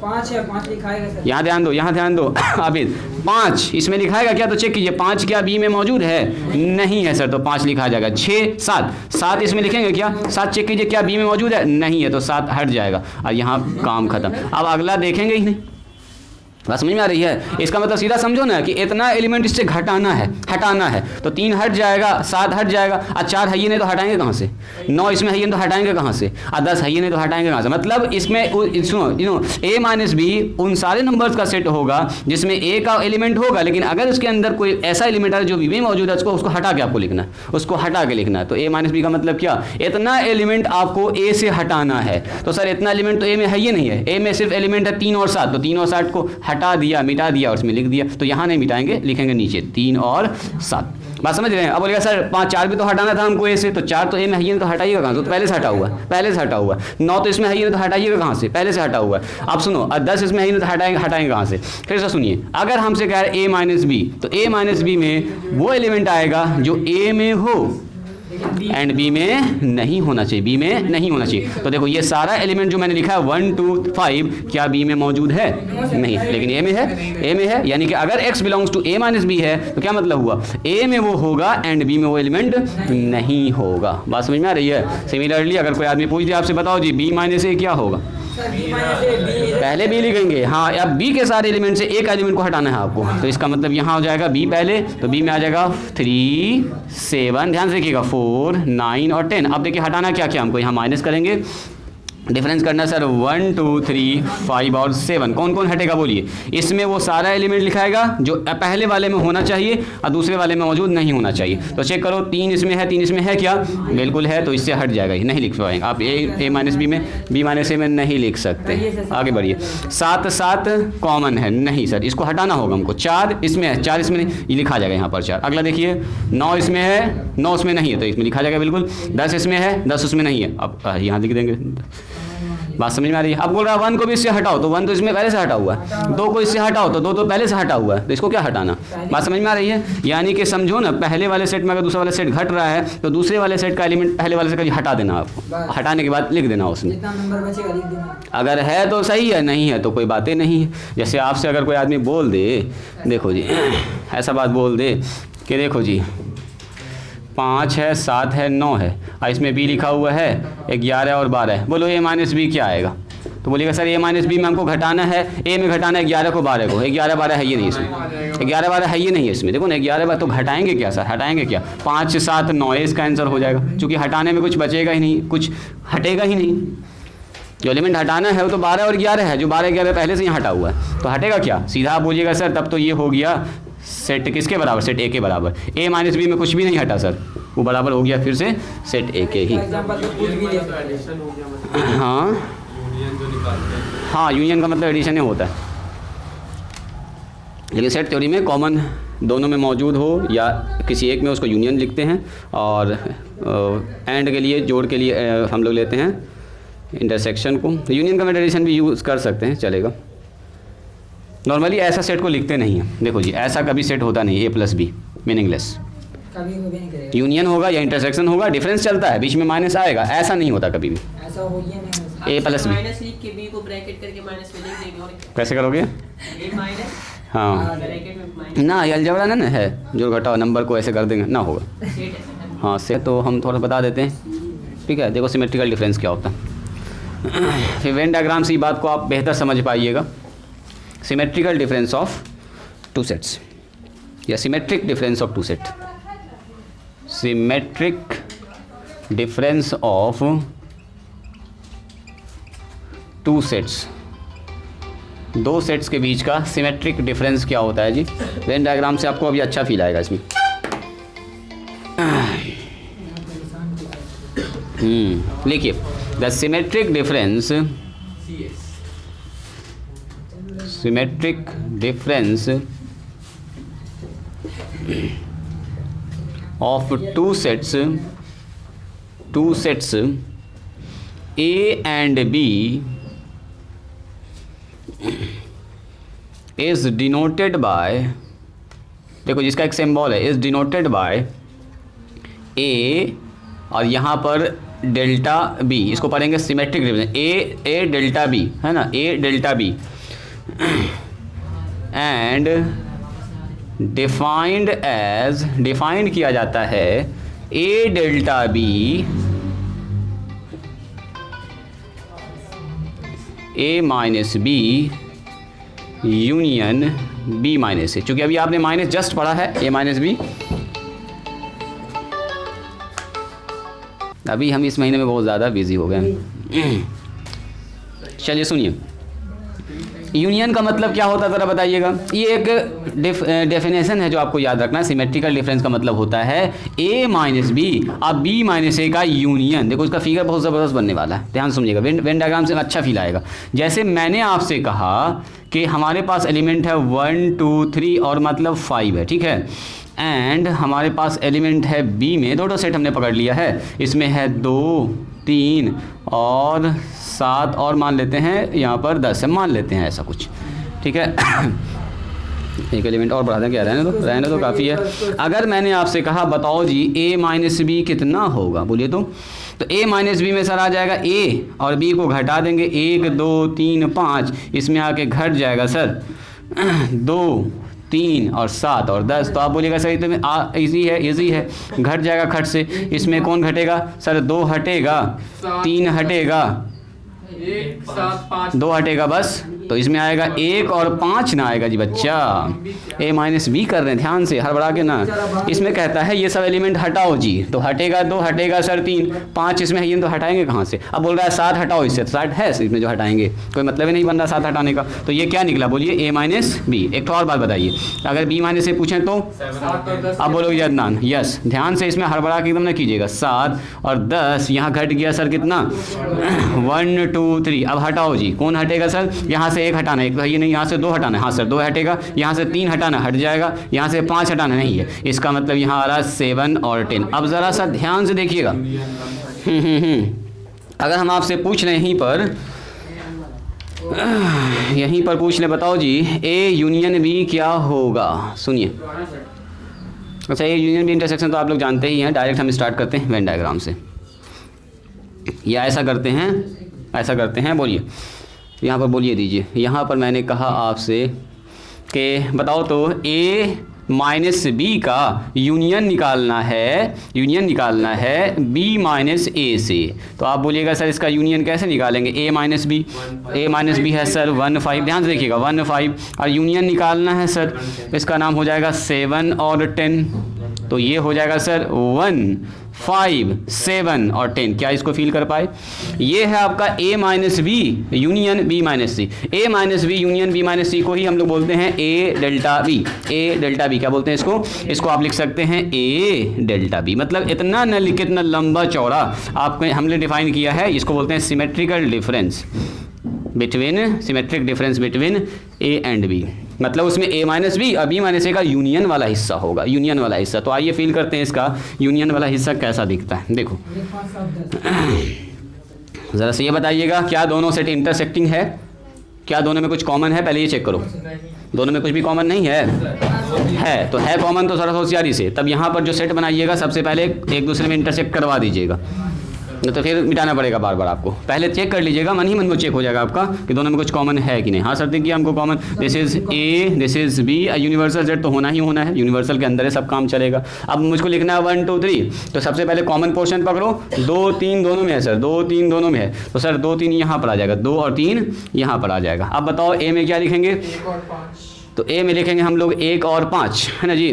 5 है, 5 लिखाएगा सर। यहाँ ध्यान दो, यहाँ ध्यान दो। आबिद 5 इसमें लिखाएगा क्या, तो चेक कीजिए 5 क्या B में मौजूद है? नहीं है सर, तो 5 लिखा जाएगा। 6 7 इसमें लिखेंगे क्या, 7 चेक कीजिए क्या B में मौजूद है? नहीं है, तो 7 हट जाएगा और यहाँ काम खत्म। अब अगला देखेंगे ही नहीं। बात समझ में आ रही है? इसका मतलब सीधा समझो ना कि इतना एलिमेंट इससे घटाना है, हटाना है, तो 3 हट जाएगा, 7 हट जाएगा, और 4 है ही नहीं तो हटाएंगे कहाँ से? 9 इसमें है ही नहीं तो हटाएंगे कहाँ से? और 10 है ही नहीं तो हटाएंगे कहाँ से? मतलब इसमें सुनो, A माइनस B उन सारे नंबर्स का सेट होगा जिसमें A का एलिमेंट होगा, लेकिन अगर उसके अंदर कोई ऐसा एलिमेंट है जो B में मौजूद है, उसको हटा के आपको लिखना है, उसको हटा के लिखना है। तो A माइनस B का मतलब क्या, इतना एलिमेंट आपको A से हटाना है। तो सर इतना एलिमेंट तो A में है ही नहीं है, A में सिर्फ एलिमेंट है 3 और 7, तो 3 और 7 को हटा दिया, मिटा दिया और इसमें लिख दिया। तो यहाँ नहीं मिटाएंगे, लिखेंगे नीचे 3 और 7। बात समझ रहे हैं? अब बोलेगा सर 5 4 भी तो हटाना था हमको A से, तो 4 तो A में है ही नहीं तो हटाइएगा कहाँ से? तो पहले से हटा हुआ है, पहले से हटा हुआ है। 9 तो इसमें है ही नहीं तो हटाइएगा कहाँ से? पहले से हटा हुआ है। अब सुनो, 10 इसमें है ही नहीं तो हटाएंगे कहाँ से? फिर से सुनिए, अगर हमसे कह रहे A माइनस B, तो A माइनस B में वो एलिमेंट आएगा जो A में हो एंड B में नहीं होना चाहिए, B में नहीं होना चाहिए। तो देखो ये सारा एलिमेंट जो मैंने लिखा है 1 2 5 क्या B में मौजूद है? नहीं, लेकिन A में है, A में है। यानी कि अगर x belongs to A minus B है तो क्या मतलब हुआ, A में वो होगा एंड B में वो एलिमेंट नहीं होगा। बात समझ में आ रही है? सिमिलरली अगर कोई आदमी पूछ दिया आपसे, बताओ जी B माइनस A क्या होगा? पहले B लिखेंगे, हाँ। अब B के सारे एलिमेंट से एक एलिमेंट को हटाना है आपको, तो इसका मतलब यहाँ हो जाएगा B पहले, तो B में आ जाएगा 3 7, ध्यान से देखिएगा 4 9 और 10। अब देखिए हटाना क्या क्या हमको, यहाँ माइनस करेंगे, डिफरेंस करना सर 1 2 3 5 और 7। कौन कौन हटेगा बोलिए? इसमें वो सारा एलिमेंट लिखाएगा जो पहले वाले में होना चाहिए और दूसरे वाले में मौजूद नहीं होना चाहिए। तो चेक करो 3 इसमें है, 3 इसमें है क्या? बिल्कुल है, तो इससे हट जाएगा, ये नहीं लिख पाएंगे आप। A माइनस B में, B माइनस A में नहीं लिख सकते। आगे बढ़िए। 7 7 कॉमन है, नहीं सर इसको हटाना होगा हमको। 4 इसमें है, 4 इसमें नहीं, ये लिखा जाएगा यहाँ पर 4। अगला देखिए 9 इसमें है, 9 इसमें नहीं है तो इसमें लिखा जाएगा बिल्कुल। 10 इसमें है, 10 उसमें नहीं है, अब यहाँ लिख देंगे। बात समझ में आ रही है? अब बोल रहा है 1 को भी इससे हटाओ, तो 1 तो इसमें पहले से हटा हुआ है, 2 को इससे हटाओ तो 2 तो पहले से हटा हुआ है, तो इसको क्या हटाना? बात समझ में आ रही है? यानी कि समझो ना, पहले वाले सेट में अगर दूसरा वाला सेट घट रहा है तो दूसरे वाले सेट का एलिमेंट पहले वाले से कभी हटा देना, आपको हटाने के बाद लिख देना उसमें। जितना नंबर बचेगा लिख देना, अगर है तो सही है, नहीं है तो कोई बातें नहीं है। जैसे आपसे अगर कोई आदमी बोल दे, देखो जी ऐसा बात बोल दे कि देखो जी 5 है, 7 है, 9 है और इसमें बी लिखा हुआ है 11 और 12 है, बोलो ए माइनस बी क्या आएगा? तो बोलिएगा सर ए माइनस बी में हमको घटाना है, ए में घटाना है 11 को 12 को, 11 12 है ये नहीं इसमें, 11 12 है ये नहीं है इसमें। देखो ना 11 12 तो घटाएंगे क्या सर, हटाएंगे क्या? 5 7 9 इसका आंसर हो जाएगा, क्योंकि हटाने में कुछ बचेगा ही नहीं, कुछ हटेगा ही नहीं। जो एलिमेंट हटाना है वो तो 12 और 11 है, जो 12 11 पहले से ही हटा हुआ है, तो हटेगा क्या? सीधा आप बोलिएगा सर तब तो ये हो गया सेट किसके बराबर? सेट ए के बराबर। ए माइनस बी में कुछ भी नहीं हटा सर, वो बराबर हो गया फिर से सेट ए के ही। एग्जांपल तो कुछ भी ले सकते एडिशन हो गया, मतलब हाँ यूनियन जो निकालते हैं। हाँ, यूनियन का मतलब एडिशन ही होता है, लेकिन सेट थ्योरी में कॉमन दोनों में मौजूद हो या किसी एक में उसको यूनियन लिखते हैं, और एंड के लिए जोड़ के लिए हम लोग लेते हैं इंटरसेक्शन को। तो यूनियन का एडिशन भी यूज़ कर सकते हैं, चलेगा। नॉर्मली ऐसा सेट को लिखते नहीं हैं, देखो जी ऐसा कभी सेट होता नहीं ए प्लस बी, मीनिंगलेस। कभी भी नहीं करेगा, यूनियन होगा या इंटरसेक्शन होगा, डिफरेंस चलता है, बीच में माइनस आएगा, ऐसा नहीं होता कभी भी। ऐसा हो ही नहीं। ए प्लस बी माइनस लिख के बी को ब्रैकेट करके माइनस में लिख देंगे, और कैसे करोगे? ए माइनस हाँ ब्रैकेट में माइनस ना, ये अलजेब्रा ना है, जो घटाओ नंबर को ऐसे कर देंगे ना होगा। सेट ऐसा हाँ से तो हम थोड़ा बता देते हैं, ठीक है। देखो सिमेट्रिकल डिफरेंस क्या होता है, फिर वेन डायग्राम से ये बात को आप बेहतर समझ पाइएगा। Symmetrical difference of two sets या symmetric difference of two set, symmetric difference of two sets, दो सेट्स के बीच का सिमेट्रिक डिफरेंस क्या होता है जी? वेन डायग्राम से आपको अभी अच्छा फील आएगा इसमें। लिखिए the symmetric difference, symmetric difference of two sets A and B is denoted by, देखो जिसका एक सिंबल है, is denoted by A और यहाँ पर डेल्टा B, इसको पढ़ेंगे symmetric difference, A delta B है ना, A delta B and defined as, defined किया जाता है A delta B A minus B union B minus A. चूँकि अभी आपने माइनस जस्ट पढ़ा है A माइनस बी, अभी हम इस महीने में बहुत ज़्यादा बिजी हो गए हैं। चलिए सुनिए, यूनियन का मतलब क्या होता है ज़रा बताइएगा। ये एक डेफिनेशन है जो आपको याद रखना है। सिमेट्रिकल डिफरेंस का मतलब होता है A माइनस बी और B माइनस ए का यूनियन। देखो इसका फिगर बहुत ज़बरदस्त बनने वाला है, ध्यान सुनिएगा, वेन डायग्राम से अच्छा फील आएगा। जैसे मैंने आपसे कहा कि हमारे पास एलिमेंट है 1 2 3 और मतलब 5 है, ठीक है, एंड हमारे पास एलिमेंट है B में, दो सेट हमने पकड़ लिया है, इसमें है 2 3 और 7 और मान लेते हैं यहाँ पर 10 है, मान लेते हैं ऐसा कुछ, ठीक है। एक एलिमेंट और बढ़ा दें, क्या रहने तो काफ़ी है। अगर मैंने आपसे कहा बताओ जी A माइनस बी कितना होगा, बोलिए तो A माइनस बी में सर आ जाएगा A और B को घटा देंगे, 1 2 3 5, इसमें आके घट जाएगा सर 2 3 और 7 और 10। तो आप बोलिएगा सर तो इजी है, घट जाएगा खट से। इसमें कौन घटेगा सर? 2 हटेगा, 3 हटेगा, 1 7 5 2 हटेगा बस, तो इसमें आएगा 1 और 5 ना आएगा जी बच्चा। A माइनस बी कर रहे हैं, ध्यान से हड़बड़ा के ना। इसमें कहता है ये सब एलिमेंट हटाओ जी, तो हटेगा 2 हटेगा सर 3 5, इसमें है ये तो हटाएंगे कहाँ से? अब बोल रहा है 7 हटाओ इससे, तो 7 है इसमें जो हटाएंगे, कोई मतलब ही नहीं बन रहा 7 हटाने का। तो ये क्या निकला बोलिए? A minus B. एक तो और बात बताइए, अगर B माइनस से पूछें तो 7 और 10, अब बोलोगे अदनान, यस, ध्यान से इसमें हड़बड़ा के एकदम ना कीजिएगा। 7 और 10 यहाँ घट गया सर कितना? 1 2 3। अब हटाओ जी, कौन हटेगा सर? यहाँ से 1 हटाना, एक तो है ये नहीं, यहाँ से 2 हटाना है, हाँ सर 2 हटेगा, यहाँ से 3 हटाना हट जाएगा, यहाँ से 5 हटाना नहीं है, इसका मतलब यहाँ आ रहा है 7 और 10। अब ज़रा सा ध्यान से देखिएगा, अगर हम आपसे पूछ रहे हैं यहीं पर यहीं पर पूछ ले, बताओ जी ए यूनियन बी क्या होगा। सुनिए, अच्छा ए यूनियन बी इंटरसेक्शन तो आप लोग जानते ही हैं। डायरेक्ट हम स्टार्ट करते हैं वेन डायग्राम से, या ऐसा करते हैं बोलिए, यहाँ पर बोलिए दीजिए। यहाँ पर मैंने कहा आपसे कि बताओ तो ए माइनस बी का यूनियन निकालना है बी माइनस ए से। तो आप बोलिएगा सर इसका यूनियन कैसे निकालेंगे, ए माइनस बी है सर 1 5, ध्यान से देखिएगा 1 5, और यूनियन निकालना है सर, इसका नाम हो जाएगा 7 और 10। तो ये हो जाएगा सर 1 5 7 और 10। क्या इसको फील कर पाए? ये है आपका A minus B union B minus C. A minus B union B minus C को ही हम लोग बोलते हैं ए डेल्टा बी। क्या बोलते हैं इसको आप लिख सकते हैं ए डेल्टा बी। मतलब इतना न लिखे, इतना लंबा चौड़ा आपको हमने डिफाइन किया है। इसको बोलते हैं symmetric difference between A and B. मतलब उसमें ए माइनस बी और बी माइनस ए का यूनियन वाला हिस्सा होगा, यूनियन वाला हिस्सा। तो आइए फील करते हैं इसका यूनियन वाला हिस्सा कैसा दिखता है। देखो ज़रा से ये बताइएगा, क्या दोनों सेट इंटरसेक्टिंग है? क्या दोनों में कुछ कॉमन है? पहले ये चेक करो, दोनों में कुछ भी कॉमन नहीं है। तो है कॉमन तो थोड़ा होशियारी से तब यहाँ पर जो सेट बनाइएगा सबसे पहले एक दूसरे में इंटरसेक्ट करवा दीजिएगा, नहीं तो फिर मिटाना पड़ेगा बार बार आपको। पहले चेक कर लीजिएगा, मन ही मन में चेक हो जाएगा आपका कि दोनों में कुछ कॉमन है कि नहीं। हाँ सर देखिए हमको common, this is A this is B, universal set तो होना ही होना है, यूनिवर्सल के अंदर है सब काम चलेगा। अब मुझको लिखना है 1 2 3, तो सबसे पहले कॉमन पोर्शन पकड़ो। 2 3 दोनों में है सर, 2 3 दोनों में है, तो सर 2 3 यहाँ पर आ जाएगा, 2 और 3 यहाँ पर आ जाएगा। अब बताओ ए में क्या लिखेंगे? 1 और 5। तो ए में लिखेंगे हम लोग 1 और 5, है ना जी,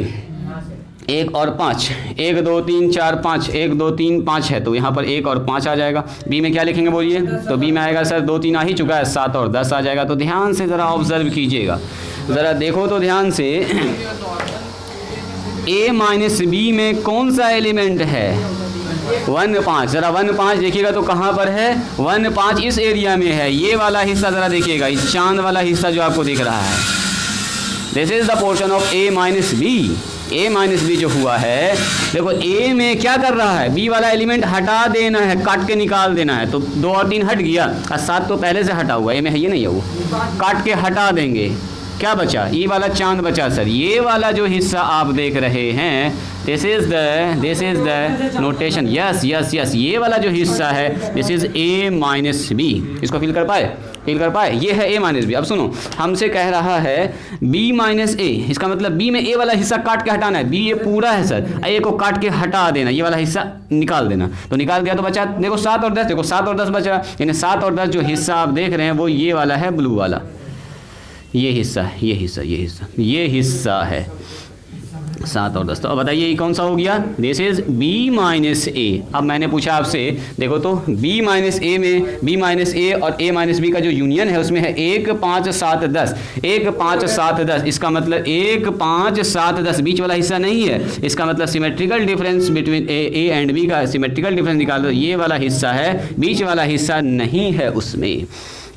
1 और 5, 1 2 3 4 5, 1 2 3 5 है, तो यहाँ पर 1 और 5 आ जाएगा। बी में क्या लिखेंगे बोलिए? तो बी में आएगा सर 2 3 आ ही चुका है, 7 और 10 आ जाएगा। तो ध्यान से ज़रा ऑब्जर्व कीजिएगा, ज़रा देखो तो ध्यान से, ए माइनस बी में कौन सा एलिमेंट है? 1 5। ज़रा 1 5 देखिएगा तो कहाँ पर है? 1 5 इस एरिया में है। ये वाला हिस्सा ज़रा देखिएगा, इस चांद वाला हिस्सा जो आपको दिख रहा है, this is the portion of A minus B. A minus B जो हुआ है, देखो ए में क्या कर रहा है? बी वाला एलिमेंट हटा देना है, काट के निकाल देना है। तो 2 और 3 हट गया और 7 तो पहले से हटा हुआ, ए में है ये नहीं है, वो काट के हटा देंगे। क्या बचा? ये वाला चांद बचा सर। ये वाला जो हिस्सा आप देख रहे हैं, this is the notation, yes, ये वाला जो हिस्सा है this is A minus B. इसको फील कर पाए? ये है ए माइनस बी। अब सुनो, हमसे कह रहा है बी माइनस ए, इसका मतलब बी में ए वाला हिस्सा काट के हटाना है। बी ये पूरा है सर, ए को काट के हटा देना, ये वाला हिस्सा निकाल देना। तो निकाल गया तो बचा देखो 7 और 10, देखो 7 और 10 बचा, यानी 7 और 10 जो हिस्सा आप देख रहे हैं वो ये वाला है, ब्लू वाला, ये हिस्सा है 7 और 10। तो अब बताइए ये कौन सा हो गया? दिस इज बी माइनस ए। अब मैंने पूछा आपसे, देखो तो बी माइनस ए में बी माइनस ए और ए माइनस बी का जो यूनियन है उसमें है 1 5 7 10, 1 5 7 10। इसका मतलब 1 5 7 10 बीच वाला हिस्सा नहीं है। इसका मतलब symmetrical difference between A and B का सिमेट्रिकल डिफरेंस निकाल दो, ये वाला हिस्सा है, बीच वाला हिस्सा नहीं है उसमें।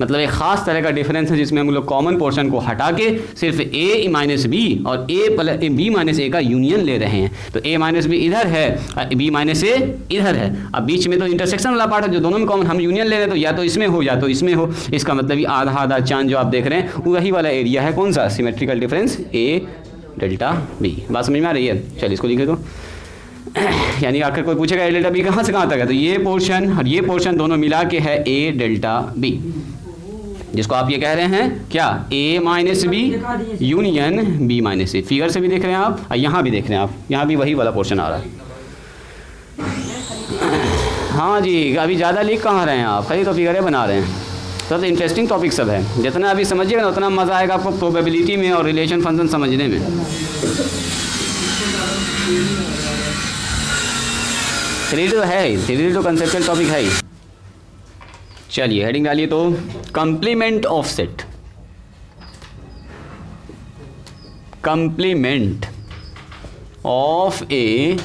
मतलब एक ख़ास तरह का डिफरेंस है जिसमें हम लोग कॉमन पोर्शन को हटा के सिर्फ ए माइनस बी और बी माइनस ए का यूनियन ले रहे हैं। तो ए माइनस बी इधर है, बी माइनस ए इधर है। अब बीच में तो इंटरसेक्शन वाला पार्ट है जो दोनों में कॉमन, हम यूनियन ले रहे हैं, तो या तो इसमें हो या तो इसमें हो। इसका मतलब ये आधा आधा चांद जो आप देख रहे हैं वही वाला एरिया है, कौन सा? सिमेट्रिकल डिफरेंस ए डेल्टा बी। बात समझ में आ रही है? चलिए इसको लिखे दो। यानी आखिर कोई पूछेगा ए डेल्टा बी कहाँ से कहाँ तक है, तो ये पोर्शन और ये पोर्शन दोनों मिला के है ए डेल्टा बी, जिसको आप ये कह रहे हैं क्या? A minus B union B minus A. Figure से भी देख रहे हैं आप और यहाँ भी देख रहे हैं आप, यहाँ भी वही वाला पोर्शन आ रहा है। हाँ जी, अभी ज़्यादा लिख कहाँ रहे हैं आप, खाली तो फिगरें बना रहे हैं। सब इंटरेस्टिंग टॉपिक सब है, जितना अभी समझिएगा ना उतना मज़ा आएगा आपको प्रोबेबिलिटी में और रिलेशन फंक्शन समझने में। थ्योरी तो है, थ्योरी तो कंसेप्चुअल टॉपिक है ही। चलिए हेडिंग डालिए तो, complement of set. Complement of A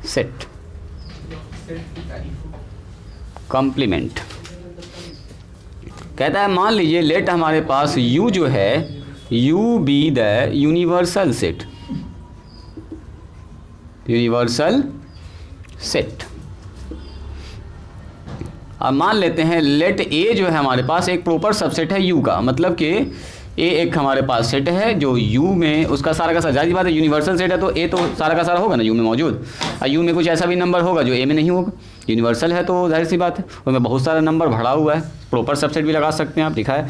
set, complement कहता है मान लीजिए लेट हमारे पास U जो है U be the universal set, universal set. अब मान लेते हैं लेट ए जो है हमारे पास एक प्रॉपर सबसेट है यू का, मतलब कि ए एक हमारे पास सेट है जो यू में उसका सारा का सारा, जाहिर बात है यूनिवर्सल सेट है तो ए तो सारा का सारा होगा ना यू में मौजूद, और यू में कुछ ऐसा भी नंबर होगा जो ए में नहीं होगा, यूनिवर्सल है तो जाहिर सी बात है उसमें बहुत सारा नंबर भरा हुआ है, प्रॉपर सबसेट भी लगा सकते हैं आप, लिखा है।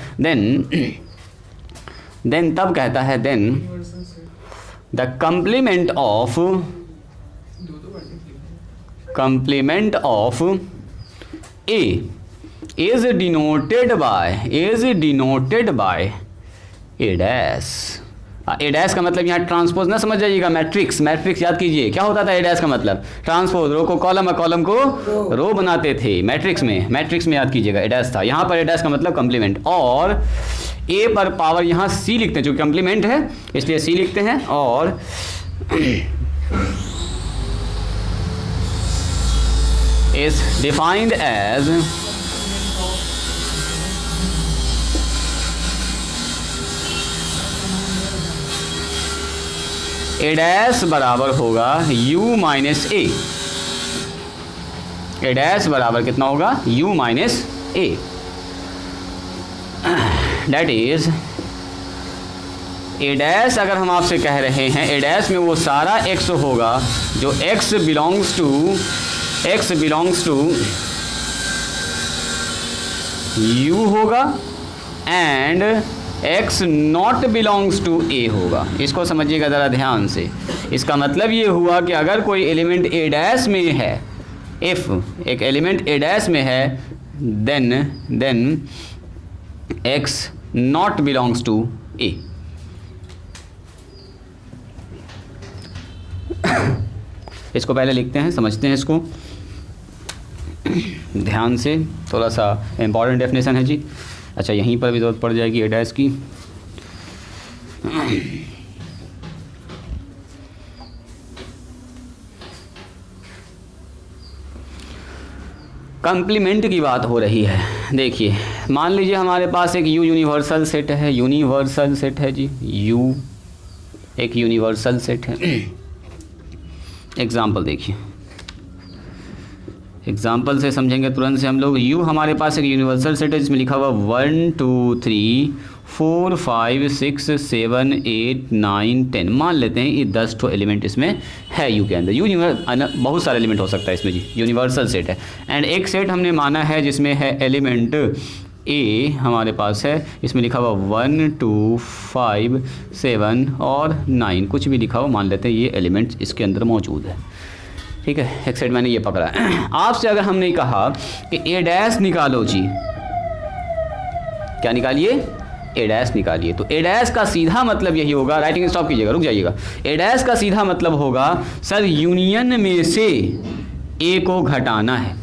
देन तब कहता है then the complement of A is denoted by A dash. A dash का मतलब यहाँ ट्रांसपोज ना समझ जाइएगा, मैट्रिक्स याद कीजिए क्या होता था ए डैश का मतलब, ट्रांसपोज, रो को कॉलम और कॉलम को रो बनाते थे मैट्रिक्स में याद कीजिएगा ए डैश था, यहाँ पर ए डैश का मतलब कंप्लीमेंट, और ए पर पावर यहाँ सी लिखते हैं जो कंप्लीमेंट है इसलिए सी लिखते हैं, और is defined as A dash बराबर होगा u minus A, A dash बराबर कितना होगा u minus A, that is A dash अगर हम आपसे कह रहे हैं ए डैश में वो सारा x होगा जो x बिलोंग्स टू u होगा and x not belongs to A होगा। इसको समझिएगा ज़रा ध्यान से, इसका मतलब ये हुआ कि अगर कोई एलिमेंट ए डैश में है, इफ एक एलिमेंट ए डैश में है then x not belongs to A. इसको पहले लिखते हैं, समझते हैं इसको ध्यान से, थोड़ा सा इम्पॉर्टेंट डेफिनेशन है जी। अच्छा यहीं पर भी ज़रूरत पड़ जाएगी ए डैश की। कंप्लीमेंट की बात हो रही है। देखिए मान लीजिए हमारे पास एक यूनिवर्सल सेट है जी, यू एक यूनिवर्सल सेट है। एग्जाम्पल देखिए, एग्जाम्पल से समझेंगे तुरंत से हम लोग। यू हमारे पास एक यूनिवर्सल सेट है जिसमें लिखा हुआ 1 2 3 4 5 6 7 8 9 10। मान लेते हैं ये 10 ठो एलिमेंट इसमें है यू के अंदर। बहुत सारे एलिमेंट हो सकता है इसमें जी, यूनिवर्सल सेट है। एंड एक सेट हमने माना है जिसमें है एलिमेंट ए हमारे पास है, इसमें लिखा हुआ 1 2 5 7 और 9, कुछ भी लिखा हुआ मान लेते हैं ये एलिमेंट्स इसके अंदर मौजूद है। ठीक है, एक साइड मैंने ये पकड़ा है। आपसे अगर हमने कहा कि ए डैश निकालो जी, क्या निकालिए, ए डैश निकालिए, तो ए डैश का सीधा मतलब यही होगा, राइटिंग स्टॉप कीजिएगा, रुक जाइएगा। ए डैश का सीधा मतलब होगा सर यूनियन में से ए को घटाना है,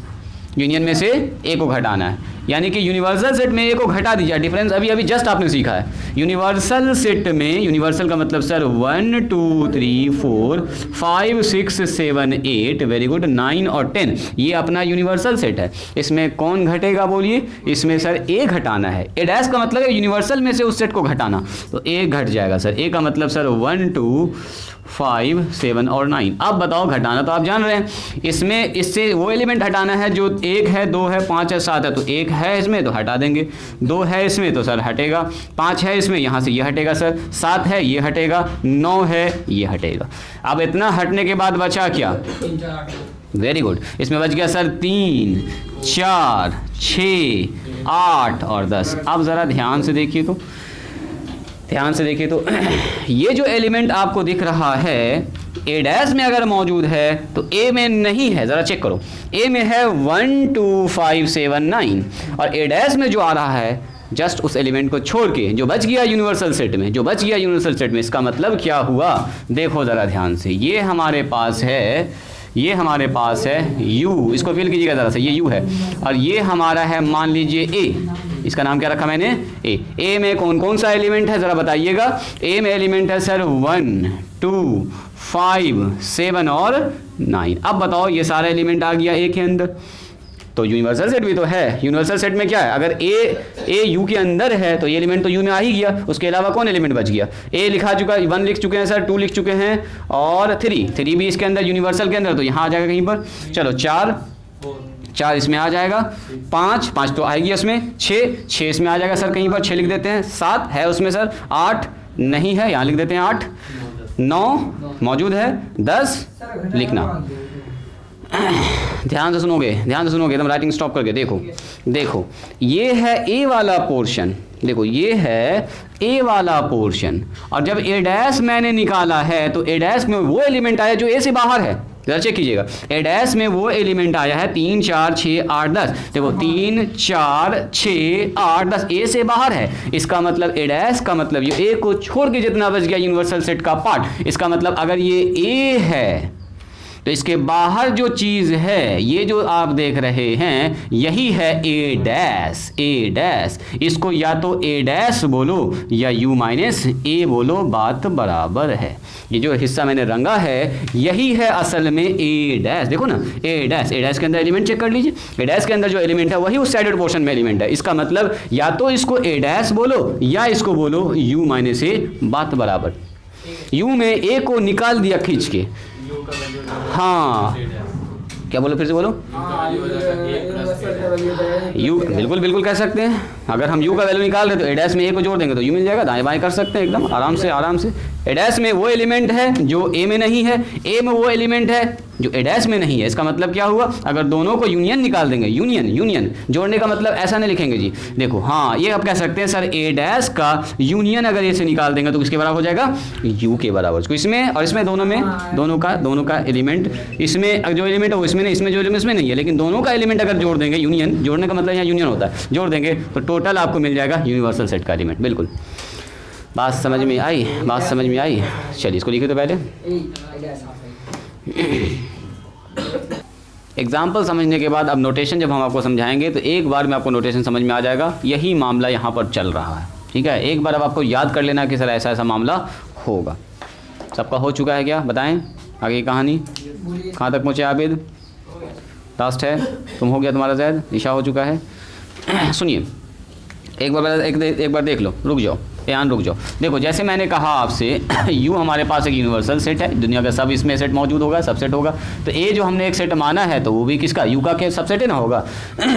यूनियन में से ए को घटाना है, यानी कि यूनिवर्सल सेट में ए को घटा दीजिए। डिफरेंस अभी जस्ट आपने सीखा है। यूनिवर्सल सेट में, यूनिवर्सल का मतलब सर 1 2 3 4 5 6 7 8, वेरी गुड, 9 और 10, ये अपना यूनिवर्सल सेट है। इसमें कौन घटेगा बोलिए, इसमें सर ए घटाना है। ए डैश का मतलब है यूनिवर्सल में से उस सेट को घटाना, तो ए घट जाएगा सर। ए का मतलब सर 1 2 5 7 और 9। अब बताओ घटाना तो आप जान रहे हैं, इसमें इससे वो एलिमेंट हटाना है जो 1 है 2 है 5 है 7 है, तो 1 है इसमें तो हटा देंगे, 2 है इसमें तो सर हटेगा, 5 है इसमें यहाँ से ये हटेगा सर, 7 है ये हटेगा, 9 है ये हटेगा। अब इतना हटने के बाद बचा क्या, 3 4 8, वेरी गुड, इसमें बच गया सर 3 4 6 8 और 10। अब ज़रा ध्यान से देखिए तो, ध्यान से देखिए तो ये जो एलिमेंट आपको दिख रहा है ए डैश में अगर मौजूद है तो ए में नहीं है, ज़रा चेक करो, ए में है 1 2 5 7 9, और ए डैश में जो आ रहा है जस्ट उस एलिमेंट को छोड़ के जो बच गया यूनिवर्सल सेट में, जो बच गया यूनिवर्सल सेट में। इसका मतलब क्या हुआ, देखो ज़रा ध्यान से, ये हमारे पास है, ये हमारे पास है u, इसको फिल कीजिएगा ज़रा से, ये u है, और ये हमारा है मान लीजिए a, इसका नाम क्या रखा मैंने, a में कौन कौन सा एलिमेंट है ज़रा बताइएगा। a में एलिमेंट है सर 1 2 5 7 और 9। अब बताओ ये सारा एलिमेंट आ गया a के अंदर, तो यूनिवर्सल सेट भी तो है। यूनिवर्सल सेट में क्या है, अगर ए यू के अंदर है तो ये एलिमेंट तो यू में आ ही गया, उसके अलावा कौन एलिमेंट बच गया, ए लिखा चुका, 1 लिख चुके हैं सर, 2 लिख चुके हैं और 3 भी इसके अंदर यूनिवर्सल के अंदर, तो यहाँ आ जाएगा कहीं पर। चलो 4 इसमें आ जाएगा, 5 तो आएगी इसमें, 6 इसमें आ जाएगा सर, कहीं पर 6 लिख देते हैं, 7 है उसमें सर, 8 नहीं है, यहाँ लिख देते हैं 8, 9 मौजूद है, 10 लिखना। ध्यान से सुनोगे एकदम राइटिंग स्टॉप करके देखो ये है ए वाला पोर्शन, देखो ये है ए वाला पोर्शन, और जब ए डैश मैंने निकाला है तो ए डैश में वो एलिमेंट आया जो ए से बाहर है, जरा चेक कीजिएगा, ए डैश में वो एलिमेंट आया है 3 4 6 8 10, देखो 3 4 6 8 10 ए से बाहर है, इसका मतलब ए डैश का मतलब ये ए को छोड़ के जितना बच गया यूनिवर्सल सेट का पार्ट, इसका मतलब अगर ये ए है तो इसके बाहर जो चीज है ये जो आप देख रहे हैं यही है ए डैश, इसको या तो ए डैश बोलो या यू माइनस ए बोलो, बात बराबर है। ये जो हिस्सा मैंने रंगा है यही है असल में ए डैश, देखो ना ए डैश के अंदर एलिमेंट चेक कर लीजिए, ए डैश के अंदर जो एलिमेंट है वही उस साइडेड पोर्शन में एलिमेंट है, इसका मतलब या तो इसको ए डैश बोलो या इसको बोलो यू माइनस ए, बात बराबर। यू में ए को निकाल दिया खींच के, हाँ क्या बोलो, फिर से बोलो, यू बिल्कुल कह सकते हैं, अगर हम यू का वैल्यू निकाल रहे तो ए डैश में ए को जोड़ देंगे तो यू मिल जाएगा, दाएं बाएं कर सकते हैं एकदम आराम से। ए डैश में वो एलिमेंट है जो ए में नहीं है, ए में वो एलिमेंट है जो ए डैश में नहीं है, इसका मतलब क्या हुआ, अगर दोनों को यूनियन निकाल देंगे, यूनियन जोड़ने का मतलब ऐसा नहीं लिखेंगे जी, देखो हाँ ये आप कह सकते हैं सर ए डैश का यूनियन अगर ए से निकाल देंगे तो किसके बराबर हो जाएगा, यू के बराबर। तो इसमें और इसमें दोनों का एलिमेंट, इसमें जो एलिमेंट है वो इसमें नहीं, इसमें जो एलिमेंट इसमें नहीं है, लेकिन दोनों का एलिमेंट अगर जोड़ देंगे, यूनियन जोड़ने का मतलब यहाँ यूनियन होता है, जोड़ देंगे तो टोटल आपको मिल जाएगा यूनिवर्सल सेट का एलिमेंट। बिल्कुल बात समझ में आई, चलिए इसको लिखे तो पहले एग्जाम्पल समझने के बाद अब नोटेशन जब हम आपको समझाएंगे तो एक बार में आपको नोटेशन समझ में आ जाएगा, यही मामला यहाँ पर चल रहा है, ठीक है। एक बार अब आपको याद कर लेना कि सर ऐसा मामला होगा। सबका हो चुका है क्या, बताएं आगे की कहानी कहाँ तक पहुँचे आबिद, लास्ट है, तुम हो गया तुम्हारा शायद, ईशा हो चुका है। सुनिए एक बार देख लो, रुक जाओ, देखो जैसे मैंने कहा आपसे यू हमारे पास एक यूनिवर्सल सेट है, दुनिया का सब इसमें सेट मौजूद होगा, सबसेट होगा, तो ए जो हमने एक सेट माना है तो वो भी किसका, यू का सबसेट है ना होगा,